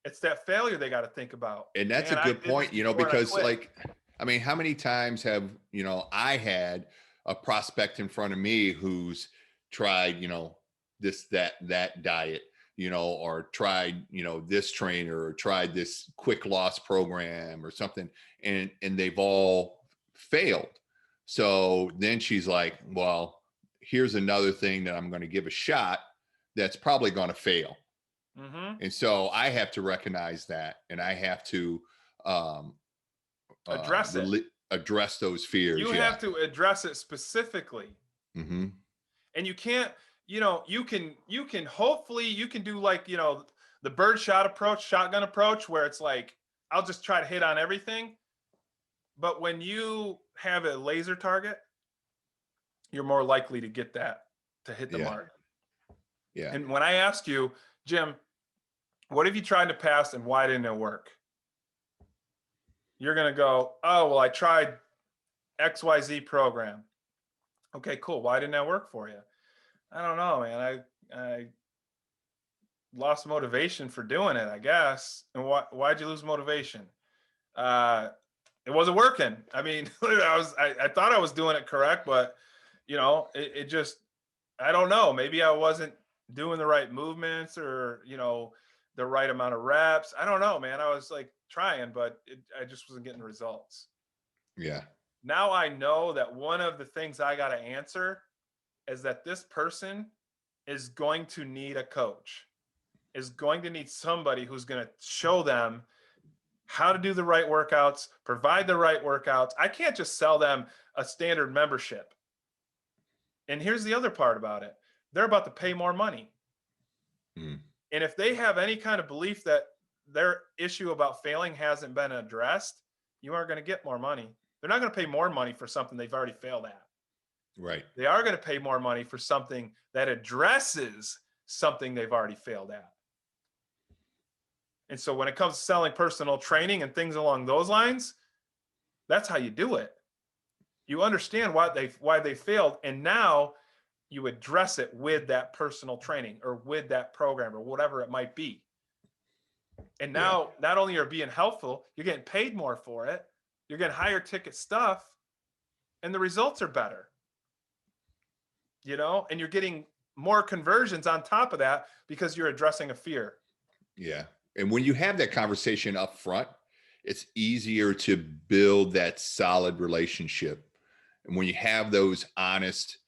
it's that failure they got to think about. that's a Man, I good did this point, before and I because quit. like, I mean, how many times have, I had a prospect in front of me who's tried, this, that diet, or tried, this trainer, or tried this quick loss program or something, and they've all failed. So then she's like, well, here's another thing that I'm going to give a shot that's probably going to fail. Mm-hmm. And so I have to recognize that, and I have to um, Address it. address those fears. You Yeah. have to address it specifically. Hmm. And you can't, you can hopefully you can do like, the bird shot approach, shotgun approach, where it's like, I'll just try to hit on everything. But when you have a laser target, you're more likely to get that, to hit the Yeah. mark. Yeah. And when I ask you, Jim, what have you tried in the past and why didn't it work? You're going to go, oh, well, I tried XYZ program. Okay, cool. Why didn't that work for you? I don't know, man. I lost motivation for doing it, I guess. And why'd you lose motivation? Uh, it wasn't working. I mean, I thought I was doing it correct, but it just, I don't know. Maybe I wasn't doing the right movements or, the right amount of reps. I don't know, man. I was like trying, but I just wasn't getting results. Yeah. Now I know that one of the things I got to answer is that this person is going to need a coach, is going to need somebody who's going to show them how to do the right workouts, provide the right workouts. I can't just sell them a standard membership. And here's the other part about it. They're about to pay more money. Mm. And if they have any kind of belief that their issue about failing hasn't been addressed, you aren't going to get more money. They're not going to pay more money for something they've already failed at. Right. They are going to pay more money for something that addresses something they've already failed at. And so when it comes to selling personal training and things along those lines, that's how you do it. You understand why they failed, and now you address it with that personal training or with that program or whatever it might be. And Yeah. now not only are you being helpful, you're getting paid more for it, you're getting higher ticket stuff, and the results are better. And you're getting more conversions on top of that because you're addressing a fear. Yeah. And when you have that conversation up front, it's easier to build that solid relationship. And when you have those honest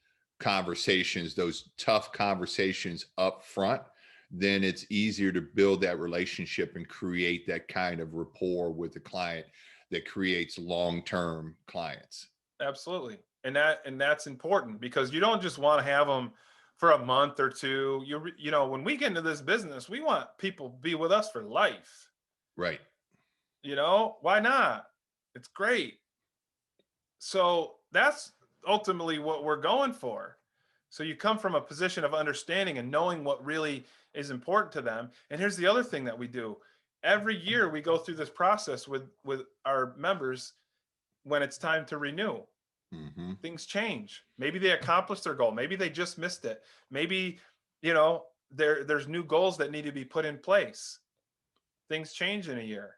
conversations, those tough conversations up front, then it's easier to build that relationship and create that kind of rapport with the client that creates long-term clients. Absolutely. And that's important because you don't just want to have them for a month or two. When we get into this business, we want people to be with us for life. Right. Why not? It's great. So that's ultimately what we're going for. So you come from a position of understanding and knowing what really is important to them. And here's the other thing that we do. Every year we go through this process with our members when it's time to renew. Mm-hmm. Things change. Maybe they accomplished their goal. Maybe they just missed it. Maybe, there's new goals that need to be put in place. Things change in a year.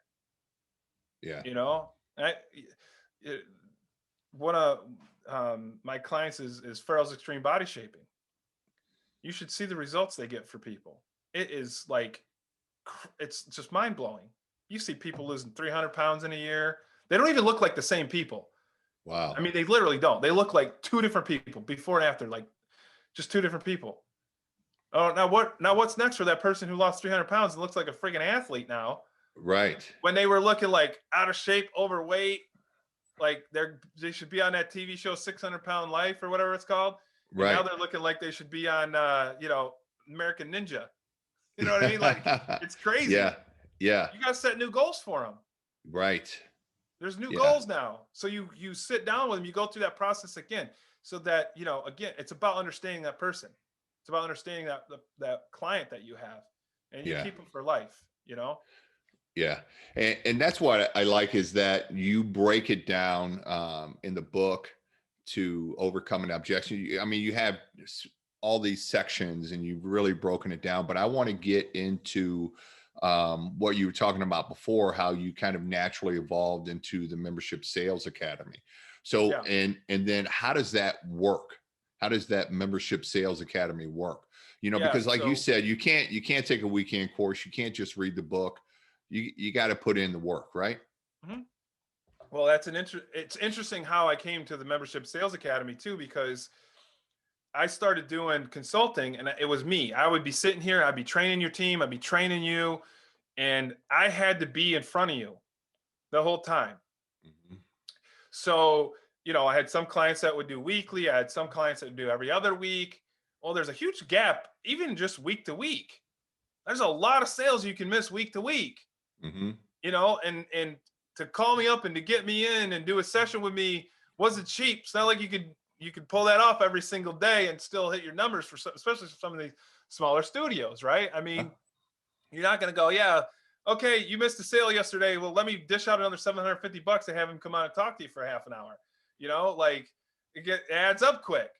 Yeah. You know, I, one of my clients is Farrell's Extreme Body Shaping. You should see the results they get for people. It is like, it's just mind blowing. You see people losing 300 pounds in a year. They don't even look like the same people. Wow. I mean, they literally don't. They look like two different people before and after, like just two different people. Oh, now what's next for that person who lost 300 pounds and looks like a freaking athlete now? Right. When they were looking like out of shape, overweight, like they should be on that TV show 600-Pound Life or whatever it's called. And now Right. they're looking like they should be on American Ninja. You know what I mean? Like, it's crazy. Yeah. Yeah. You got to set new goals for them. Right. There's new Yeah. goals now. So you sit down with them, you go through that process again, so that, again, it's about understanding that person. It's about understanding that client that you have, and you keep them for life, Yeah. And that's what I like, is that you break it down in the book to overcome an objection. I mean, you have all these sections and you've really broken it down, but I want to get into what you were talking about before, how you kind of naturally evolved into the Membership Sales Academy. So, and then how does that work? How does that Membership Sales Academy work? Because like you said, you can't take a weekend course. You can't just read the book. You got to put in the work, right? Mm-hmm. Well, it's interesting how I came to the Membership Sales Academy too, because I started doing consulting and it was me. I would be sitting here, I'd be training your team, I'd be training you, and I had to be in front of you the whole time. Mm-hmm. So, I had some clients that would do weekly. I had some clients that would do every other week. Well, there's a huge gap, even just week to week. There's a lot of sales you can miss week to week. Mm-hmm. And to call me up and to get me in and do a session with me wasn't cheap. It's not like you could pull that off every single day and still hit your numbers, especially for some of these smaller studios, right? I mean, you're not going to go, yeah, okay, you missed a sale yesterday. Well, let me dish out another $750 to have him come on and talk to you for half an hour. Like it adds up quick.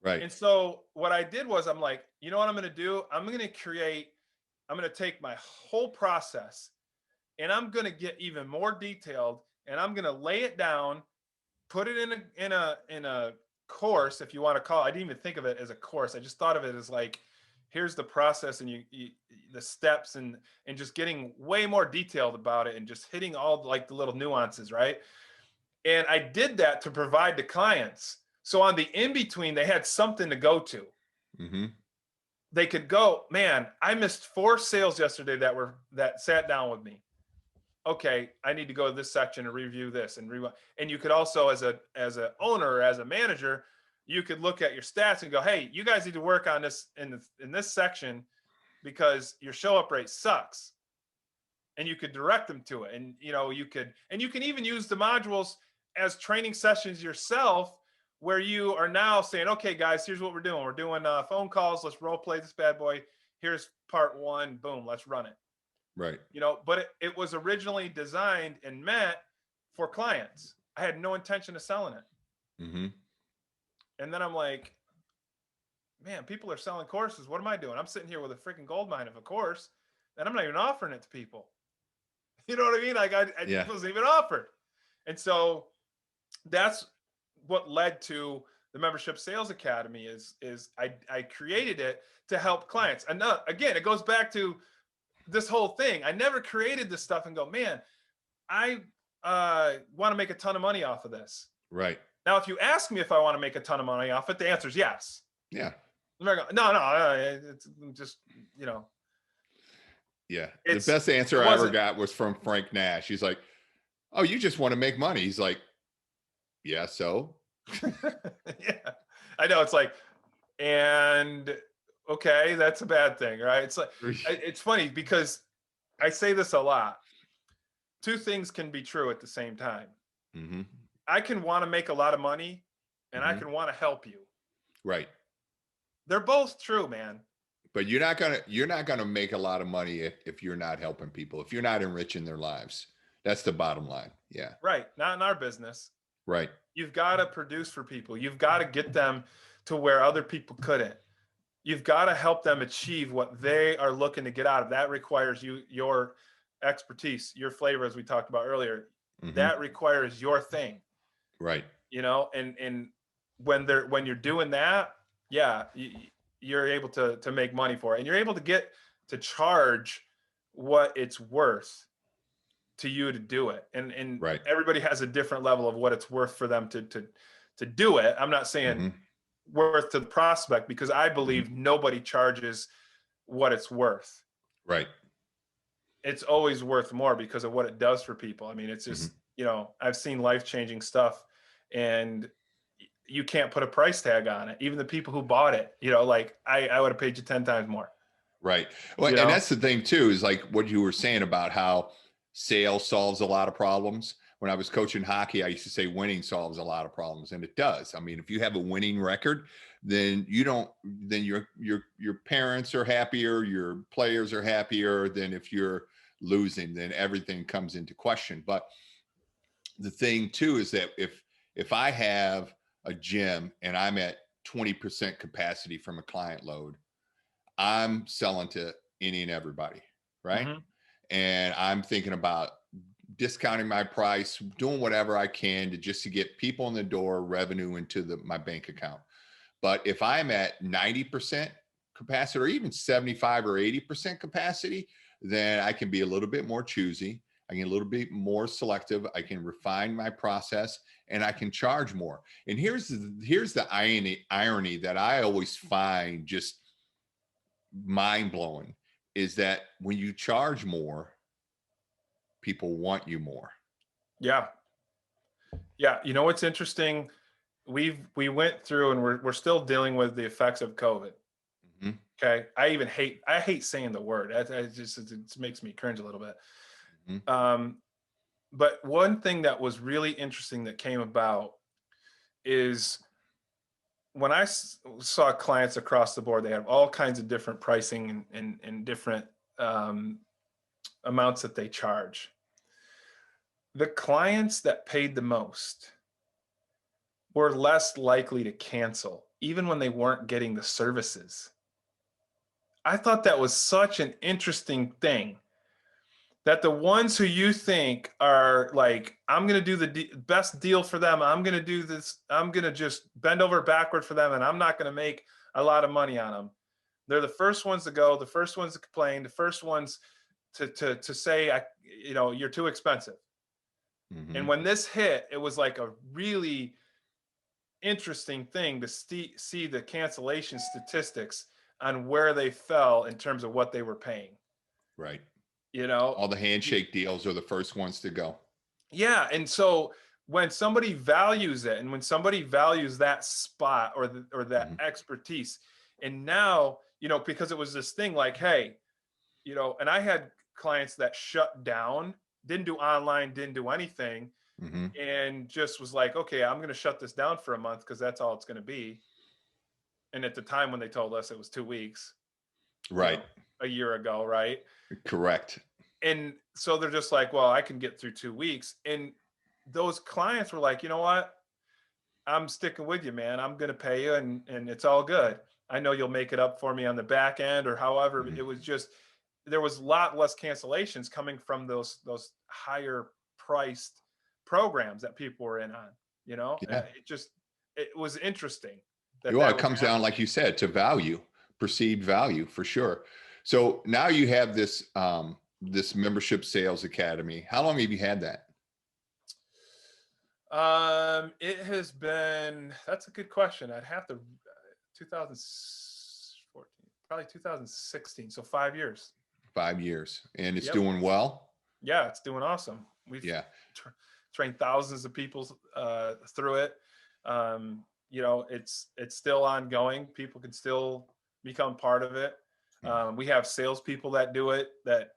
Right. And so what I did was, I'm like, you know what I'm going to do? I'm going to take my whole process and I'm going to get even more detailed, and I'm going to lay it down, put it in a course, if you want to call it. I didn't even think of it as a course. I just thought of it as like, here's the process and you the steps and just getting way more detailed about it and just hitting all like the little nuances, right? And I did that to provide to clients. So on the in-between, they had something to go to. Mm-hmm. They could go, man, I missed 4 sales yesterday that sat down with me. Okay, I need to go to this section and review this and you could also, as a owner or as a manager, you could look at your stats and go, hey, you guys need to work on this in this section because your show up rate sucks. And you could direct them to it. And you can even use the modules as training sessions yourself, where you are now saying, okay, guys, here's what we're doing. We're doing phone calls. Let's role play this bad boy. Here's part 1. Boom, let's run it. Right. But it was originally designed and meant for clients. I had no intention of selling it. Mm-hmm. And then I'm like, man, people are selling courses. What am I doing? I'm sitting here with a freaking gold mine of a course, and I'm not even offering it to people. You know what I mean? Like I wasn't even offered. And so that's what led to the Membership Sales Academy is I created it to help clients. And again, it goes back to this whole thing. I never created this stuff and go, man, I want to make a ton of money off of this. Right. Now, if you ask me if I want to make a ton of money off it, the answer is yes. Yeah. No, it's just, Yeah. The best answer I ever got was from Frank Nash. He's like, oh, you just want to make money. He's like, yeah, so. Yeah, I know. It's like, and okay, that's a bad thing, right? It's like, it's funny because I say this a lot. 2 things can be true at the same time. Mm-hmm. I can want to make a lot of money, and I can want to help you. Right. They're both true, man. But you're not gonna make a lot of money if you're not helping people, if you're not enriching their lives. That's the bottom line. Yeah. Right. Not in our business. Right. You've got to produce for people. You've got to get them to where other people couldn't. You've got to help them achieve what they are looking to get out of. That requires your expertise, your flavor, as we talked about earlier. Mm-hmm. That requires your thing. Right. you know, and when you're doing that, yeah, you're able to make money for it, and you're able to get to charge what it's worth to you to do it. And Right. everybody has a different level of what it's worth for them to do it. I'm not saying Mm-hmm. worth to the prospect, because I Mm-hmm. believe nobody charges what it's worth. Right. It's always worth more because of what it does for people. I mean, it's Mm-hmm. just, you know, I've seen life-changing stuff, and you can't put a price tag on it. Even the people who bought it, you know, like I would have paid you 10 times more. Right. Well, You and know? that's the thing too, is like what you were saying about how sales solves a lot of problems. When I was coaching hockey, I used to say winning solves a lot of problems, and it does. I mean, if you have a winning record, then then your parents are happier, your players are happier than if you're losing, then everything comes into question. But the thing too is that if I have a gym and I'm at 20% capacity from a client load, I'm selling to any and everybody, right? Mm-hmm. And I'm thinking about discounting my price, doing whatever I can to get people in the door, revenue into my bank account. But if I'm at 90% capacity, or even 75 or 80% capacity, then I can be a little bit more choosy. I can a little bit more selective. I can refine my process, and I can charge more. And here's the irony that I always find just mind blowing, is that when you charge more, people want you more. Yeah. Yeah. You know what's interesting? We went through, and we're still dealing with the effects of COVID. Mm-hmm. Okay. I hate saying the word. It makes me cringe a little bit. Mm-hmm. But one thing that was really interesting that came about is when I saw clients across the board. They have all kinds of different pricing and different um, amounts that they charge. The clients that paid the most were less likely to cancel, even when they weren't getting the services. I thought that was such an interesting thing, that the ones who you think are like, I'm going to do the best deal for them, I'm going to do this, I'm going to just bend over backward for them, and I'm not going to make a lot of money on them. They're the first ones to go, the first ones to complain, the first ones to say, you're too expensive. Mm-hmm. And when this hit, it was like a really interesting thing to see the cancellation statistics on where they fell in terms of what they were paying. Right. You know, All the handshake deals are the first ones to go. yeah. And so when somebody values it, and when somebody values that spot or that Mm-hmm. expertise, and now, because it was this thing like, hey, and I had clients that shut down, didn't do online, didn't do anything, Mm-hmm. and just was like, okay, I'm going to shut this down for a month because that's all it's going to be. And at the time when they told us, it was 2 weeks, Right. a year ago, right? Correct. And so they're just like, well, I can get through 2 weeks. And those clients were like, you know what? I'm sticking with you, man. I'm going to pay you, and it's all good. I know you'll make it up for me on the back end, or however. Mm-hmm. It was just, there was a lot less cancellations coming from those higher priced programs that people were in on, Yeah. it was interesting Well, that it was comes down, happening. like you said, to value, perceived value, for sure. So now you have this membership sales academy. How long have you had that? It has been, that's a good question. I'd have to, 2014, probably 2016. So 5 years. 5 years, and it's Yep. doing well. Yeah, it's doing awesome. We've Yeah. trained thousands of people through it. It's still ongoing. People can still become part of it. We have salespeople that do it, that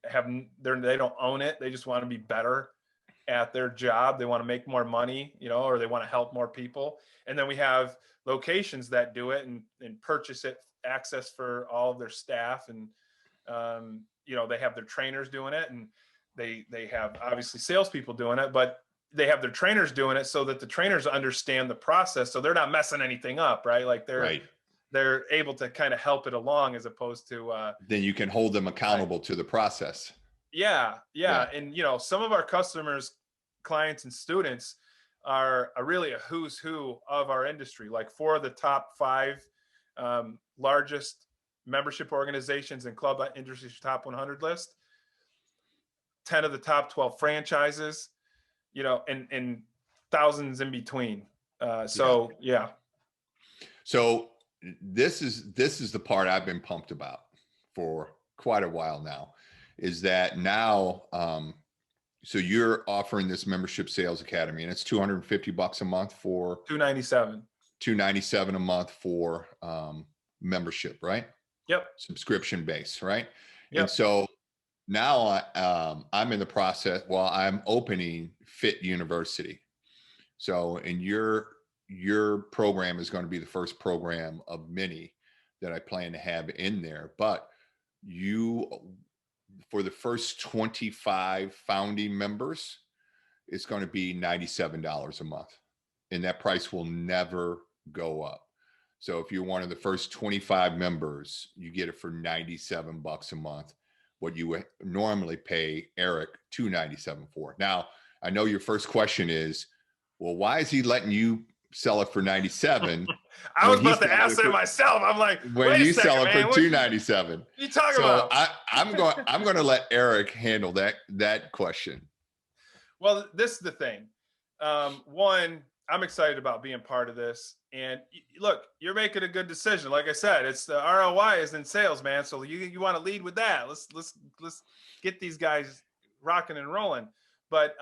they don't own it. They just want to be better at their job. They want to make more money, or they want to help more people. And then we have locations that do it and purchase it, access for all of their staff. And, they have their trainers doing it, and they have obviously salespeople doing it, but they have their trainers doing it so that the trainers understand the process. So they're not messing anything up, right? Like Right. they're able to kind of help it along, as opposed to, Then you can hold them accountable to the process. yeah. Yeah. And, some of our customers, clients, and students, are really a who's who of our industry. Like 4 of the top 5 largest membership organizations and club industry's top 100 list, 10 of the top 12 franchises, and thousands in between. So yeah. So this is the part I've been pumped about for quite a while now, is that now, so you're offering this membership sales academy, and it's $250 a month for $297 a month for membership, right? Yep. Subscription base, right? Yep. And so now I'm in the process. Well, I'm opening Fit University. So, and your program is going to be the first program of many that I plan to have in there. But for the first 25 founding members, it's going to be $97 a month, and that price will never go up. So if you're one of the first 25 members, you get it for $97 a month, what you would normally pay Erik $297 for. Now, I know your first question is, well, why is he letting you sell it for 97? I was about to ask that myself. I'm like, when you sell it for 297. What you talking about? I'm going to let Erik handle that question. Well, this is the thing. One, I'm excited about being part of this. And look, you're making a good decision. Like I said, it's the ROI is in sales, man. So you want to lead with that. Let's get these guys rocking and rolling. But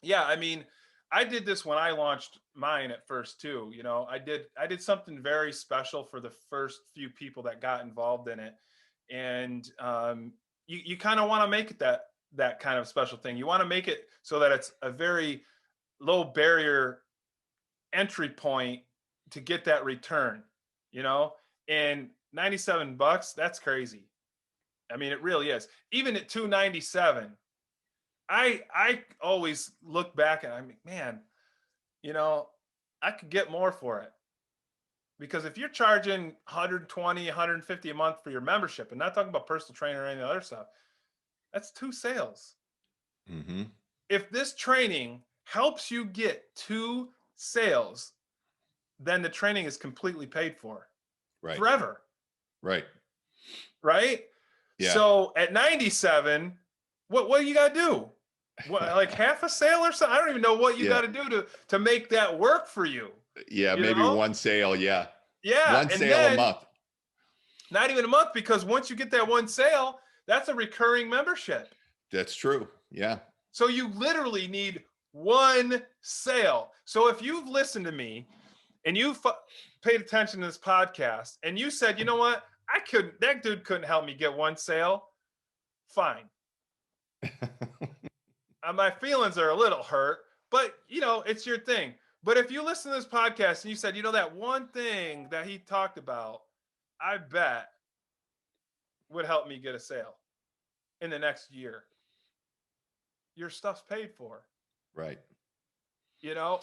yeah, I mean, I did this when I launched mine at first too. I did something very special for the first few people that got involved in it. And you kind of want to make it that kind of special thing. You want to make it so that it's a very low barrier entry point to get that return, and $97, that's crazy. I mean, it really is. Even at $297, I always look back and I mean, man, I could get more for it. Because if you're charging $120, $150 a month for your membership, and not talking about personal trainer or any other stuff, that's 2 sales. Mm-hmm. If this training helps you get 2 sales, then the training is completely paid for. Right. Forever. Right. Right? Yeah. So at 97, what do you got to do? What, like half a sale or something? I don't even know what you got to do to make that work for you. Yeah, maybe one sale. Yeah. Yeah. One sale a month. Not even a month, because once you get that one sale, that's a recurring membership. That's true. Yeah. So you literally need one sale. So if you've listened to me and you've paid attention to this podcast and you said, you know what, that dude couldn't help me get one sale, fine. My feelings are a little hurt, but it's your thing. But if you listen to this podcast and you said, that one thing that he talked about, I bet would help me get a sale in the next year, your stuff's paid for. Right.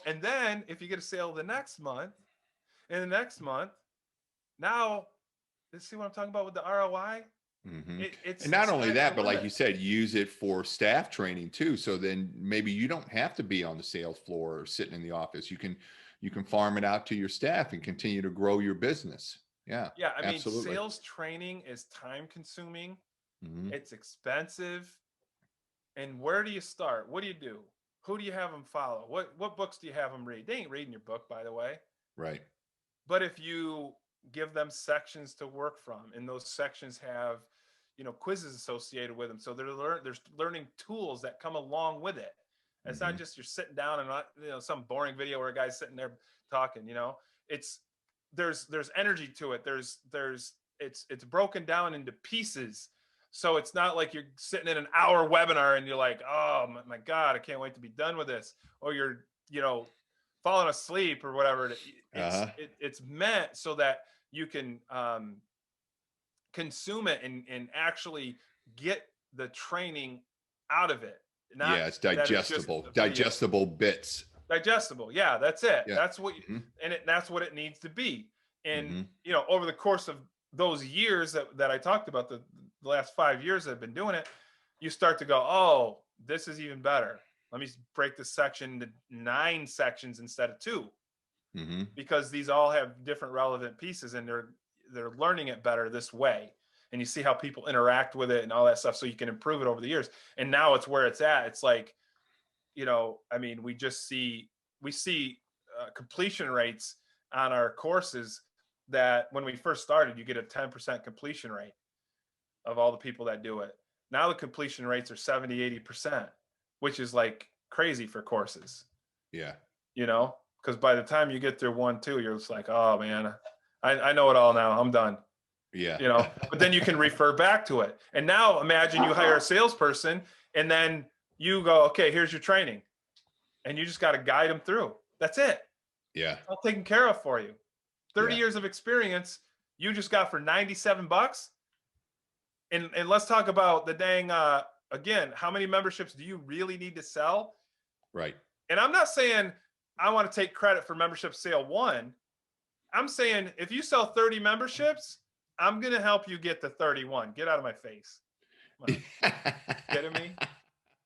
And then if you get a sale the next month, and the next month, now, let's see what I'm talking about with the ROI. Mm-hmm. And not only that, but like you said, use it for staff training too. So then maybe you don't have to be on the sales floor or sitting in the office. You can farm it out to your staff and continue to grow your business. Yeah. Yeah. I mean, absolutely. Sales training is time consuming. Mm-hmm. It's expensive. And where do you start? What do you do? Who do you have them follow? What books do you have them read? They ain't reading your book, by the way. Right. But if you give them sections to work from, and those sections have, quizzes associated with them, so there's learning tools that come along with it. It's not just you're sitting down and some boring video where a guy's sitting there talking. It's there's energy to it. It's broken down into pieces. So it's not like you're sitting in an hour webinar and you're like, oh my God, I can't wait to be done with this. Or you're, falling asleep or whatever. It's meant so that you can consume it and actually get the training out of it. It's digestible. Digestible bits. Digestible. Yeah, that's it. Yeah. That's what, that's what it needs to be. And, over the course of those years that I talked about, the last 5 years that I've been doing it, you start to go, oh, this is even better. let me break this section into 9 sections instead of 2, Mm-hmm. because these all have different relevant pieces, and they're learning it better this way. And you see how people interact with it and all that stuff, so you can improve it over the years. And now it's where it's at. It's like, I mean, we see completion rates on our courses that when we first started, you get a 10% completion rate of all the people that do it. Now the completion rates are 70-80%, which is like crazy for courses. Yeah. Because by the time you get through 1, 2, you're just like, oh man, I know it all now. I'm done. Yeah. But then you can refer back to it. And now imagine you hire a salesperson, and then you go, okay, here's your training. And you just got to guide them through. That's it. Yeah. It's all taken care of for you. 30 Yeah. years of experience you just got for $97. And let's talk about the dang, again, how many memberships do you really need to sell? Right. And I'm not saying I want to take credit for membership sale 1. I'm saying if you sell 30 memberships, I'm going to help you get to 31. Get out of my face. Come on. Kidding me?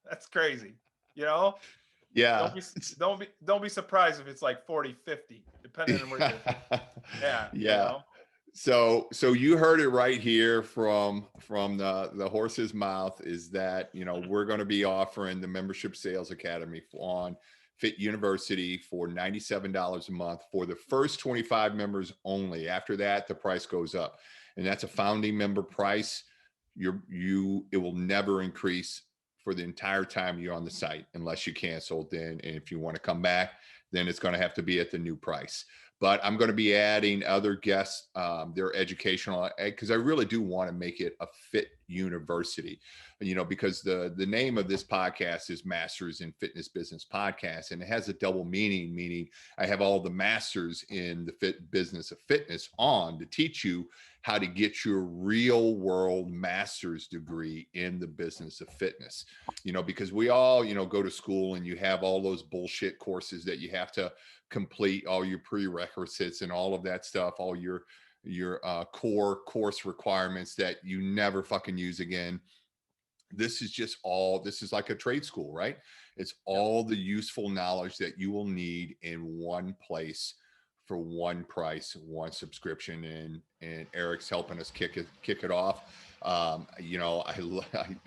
That's crazy. Yeah. Don't be surprised if it's like 40, 50, depending on where you're. Yeah. Yeah. So you heard it right here from the horse's mouth, is that, we're going to be offering the Membership Sales Academy on Fit University for $97 a month for the first 25 members only. After that, the price goes up, and that's a founding member price. It will never increase for the entire time you're on the site, unless you cancel. Then, and if you want to come back, then it's going to have to be at the new price. But I'm going to be adding other guests, their educational, because I really do want to make it a fit university, because the name of this podcast is Masters in Fitness Business Podcast, and it has a double meaning I have all the masters in the business of fitness on to teach you how to get your real world master's degree in the business of fitness, because we all, go to school, and you have all those bullshit courses that you have to complete, all your prerequisites and all of that stuff, all your core course requirements that you never fucking use again. This is like a trade school, right? It's all the useful knowledge that you will need in one place for one price, one subscription. And Erik's helping us kick it off.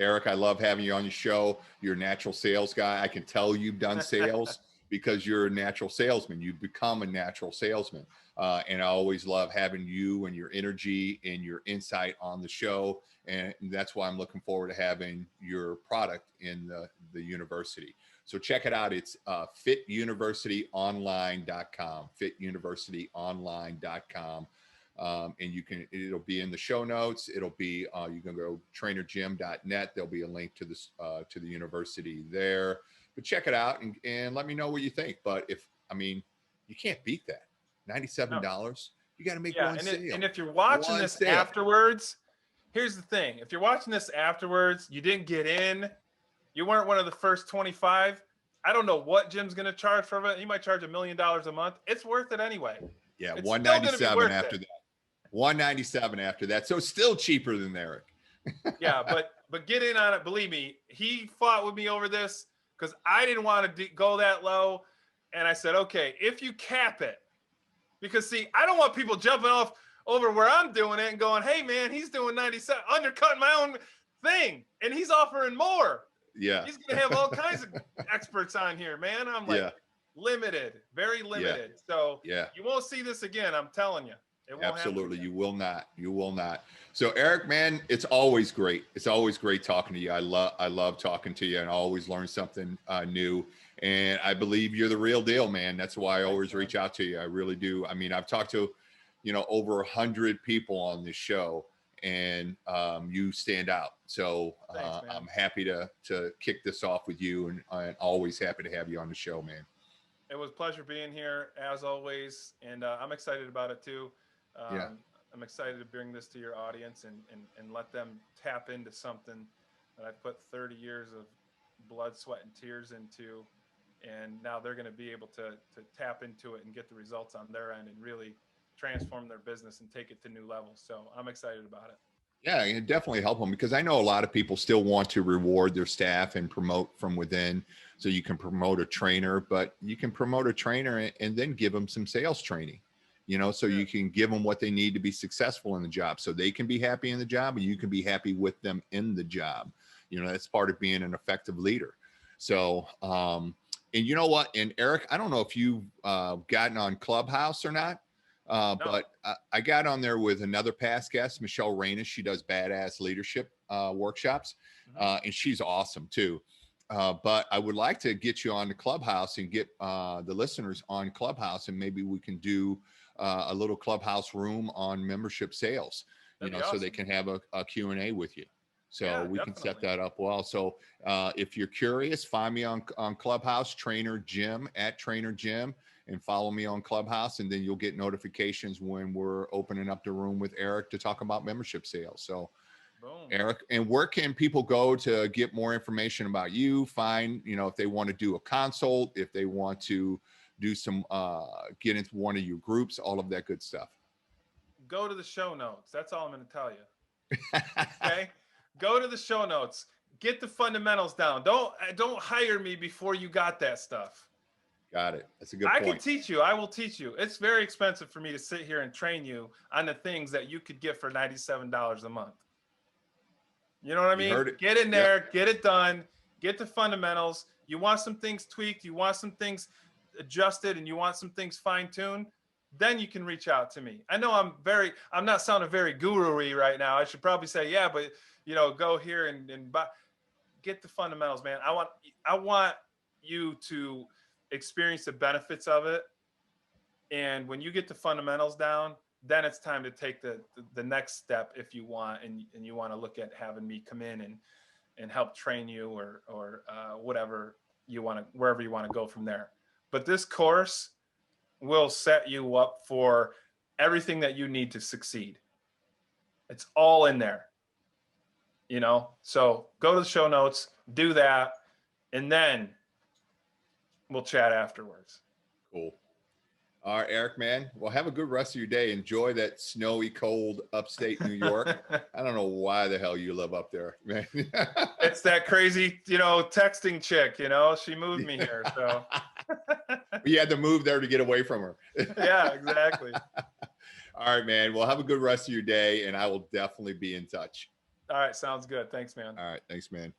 Erik, I love having you on your show. You're a natural sales guy. I can tell you've done sales because you're a natural salesman. You've become a natural salesman. And I always love having you and your energy and your insight on the show. And that's why I'm looking forward to having your product in the university. So check it out. It's fituniversityonline.com, fituniversityonline.com. And it'll be in the show notes. It'll be, you can go trainerjim.net. There'll be a link to this, to the university there, but check it out and let me know what you think. But you can't beat that. $97. No. You got to make one sale. And if you're watching this afterwards, here's the thing. If you're watching this afterwards, you didn't get in, you weren't one of the first 25. I don't know what Jim's going to charge for it. He might charge $1 million a month. It's worth it anyway. Yeah. It's $197 after that. $197 after that. So still cheaper than Erik. Yeah. But get in on it. Believe me, he fought with me over this because I didn't want to go that low. And I said, okay, if you cap it, because see, I don't want people jumping off over where I'm doing it and going, hey man, he's doing 97, undercutting my own thing. And he's offering more. Yeah. He's going to have all kinds of experts on here, man. I'm like, limited, very limited. So you won't see this again. I'm telling you. It won't Absolutely. You will not. You will not. So Erik, man, it's always great. It's always great talking to you. I love talking to you, and I always learn something new. And I believe you're the real deal, man. That's why I always reach out to you. I really do. I mean, I've talked to, over 100 people on this show, and you stand out. So Thanks, I'm happy to kick this off with you, and I'm always happy to have you on the show, man. It was a pleasure being here as always. And I'm excited about it too. I'm excited to bring this to your audience and let them tap into something that I put 30 years of blood, sweat, and tears into. And now they're going to be able to tap into it and get the results on their end and really transform their business and take it to new levels. So I'm excited about it. Yeah, it definitely help them, because I know a lot of people still want to reward their staff and promote from within. So you can promote a trainer, but you can promote a trainer and then give them some sales training, so you can give them what they need to be successful in the job, so they can be happy in the job and you can be happy with them in the job. That's part of being an effective leader. So, and you know what? And Erik, I don't know if you've gotten on Clubhouse or not, No. but I got on there with another past guest, Michelle Reynes. She does badass leadership workshops, and she's awesome too. But I would like to get you on the Clubhouse and get the listeners on Clubhouse, and maybe we can do a little Clubhouse room on membership sales, so they can have a Q&A with you. So we can set that up well. So if you're curious, find me on Clubhouse, Trainer Jim @Trainer Jim, and follow me on Clubhouse, and then you'll get notifications when we're opening up the room with Erik to talk about membership sales. So boom. Erik, and where can people go to get more information about you? Find, if they want to do a consult, if they want to do some, get into one of your groups, all of that good stuff. Go to the show notes. That's all I'm going to tell you. Okay. Go to the show notes. Get the fundamentals down. Don't hire me before you got that stuff. Got it. That's a good point. I can teach you. I will teach you. It's very expensive for me to sit here and train you on the things that you could get for $97 a month. You know what I mean? Get in there, get it done, get the fundamentals. You want some things tweaked, you want some things adjusted, and you want some things fine-tuned, then you can reach out to me. I know I'm not sounding very guru-y right now. I should probably say, yeah, but go here and buy. Get the fundamentals, man. I want you to experience the benefits of it. And when you get the fundamentals down, then it's time to take the next step if you want, and you want to look at having me come in and help train you or whatever you want to, wherever you want to go from there. But this course will set you up for everything that you need to succeed. It's all in there, so go to the show notes, do that, and then we'll chat afterwards. Cool. All right, Erik, man. Well, have a good rest of your day. Enjoy that snowy, cold upstate New York. I don't know why the hell you live up there, man. It's that crazy, texting chick, she moved me here. So you had to move there to get away from her. Yeah, exactly. All right, man. Well, have a good rest of your day, and I will definitely be in touch. All right. Sounds good. Thanks, man. All right. Thanks, man.